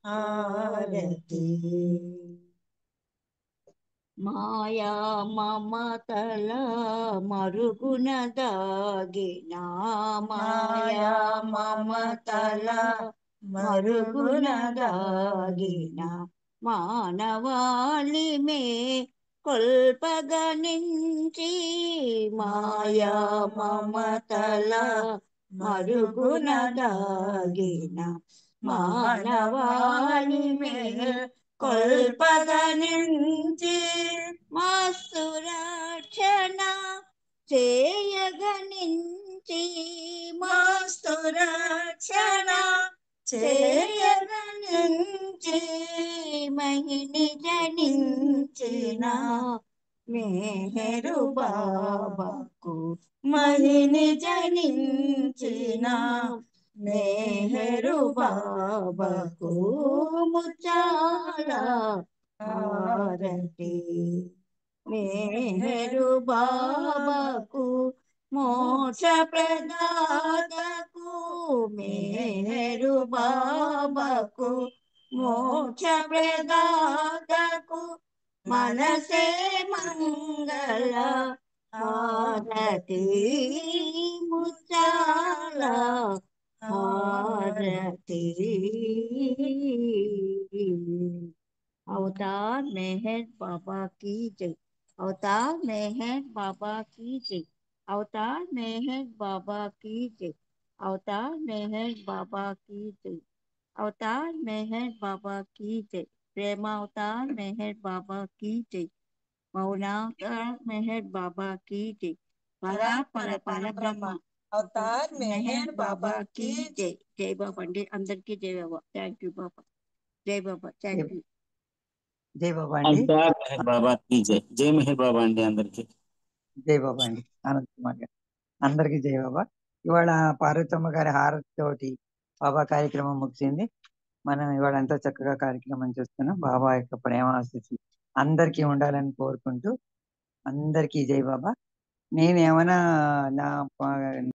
హారతి మాయా మమతల మరుగున దాగిన మాయా మమతల మరుగున దాగిన మానవాళి మే కొల్పగనించి మాయా మమతల మరుగున దాగిన మానవాళి మే కొల్పగనించి మస్తు రక్షణ చేయగనించి మస్తు రక్షణ చేయగనించి మహిని జనించిన మేహరు బాబాకు మహిని జనించిన మేహరు బాబాకు ముచ్చాల హారతి మేహరు బాబాకు మోక్ష ప్రదాతకు మేహరు బాబాకు మోక్ష ప్రదాతకు మనసే మంగళ హారతి ముచ్చాల హారతి अवतार मेहर बाबा की जय अवतार मेहर बाबा की जय अवतार मेहर बाबा की जय अवतार मेहर बाबा की जय अवतार मेहर बाबा की जय प्रेम अवतार मेहर बाबा की जय मौनावतार मेहर बाबा की जय परा पर ब्रह्म अवतार मेहर बाबा की जय जय बाबा अंडी अंदर की जय बाबा थैंक यू बाबा जय बाबा थैंक यू జై బాబా అండి అవతార్ మెహర్ బాబా కీ జై జై మెహర్ బాబా అండి అందరికి జై బాబా అండి ఆనంద్ కుమార్ గారు అందరికీ జై బాబా ఇవాళ పార్వతమ్మ గారి హారతి తోటి బాబా కార్యక్రమం ముగిసింది మనం ఇవాళ ఎంతో చక్కగా కార్యక్రమం చేస్తున్నాం బాబా యొక్క ప్రేమ ఆశీస్సులు అందరికీ ఉండాలని కోరుకుంటూ అందరికీ జై బాబా నేనేమైనా నా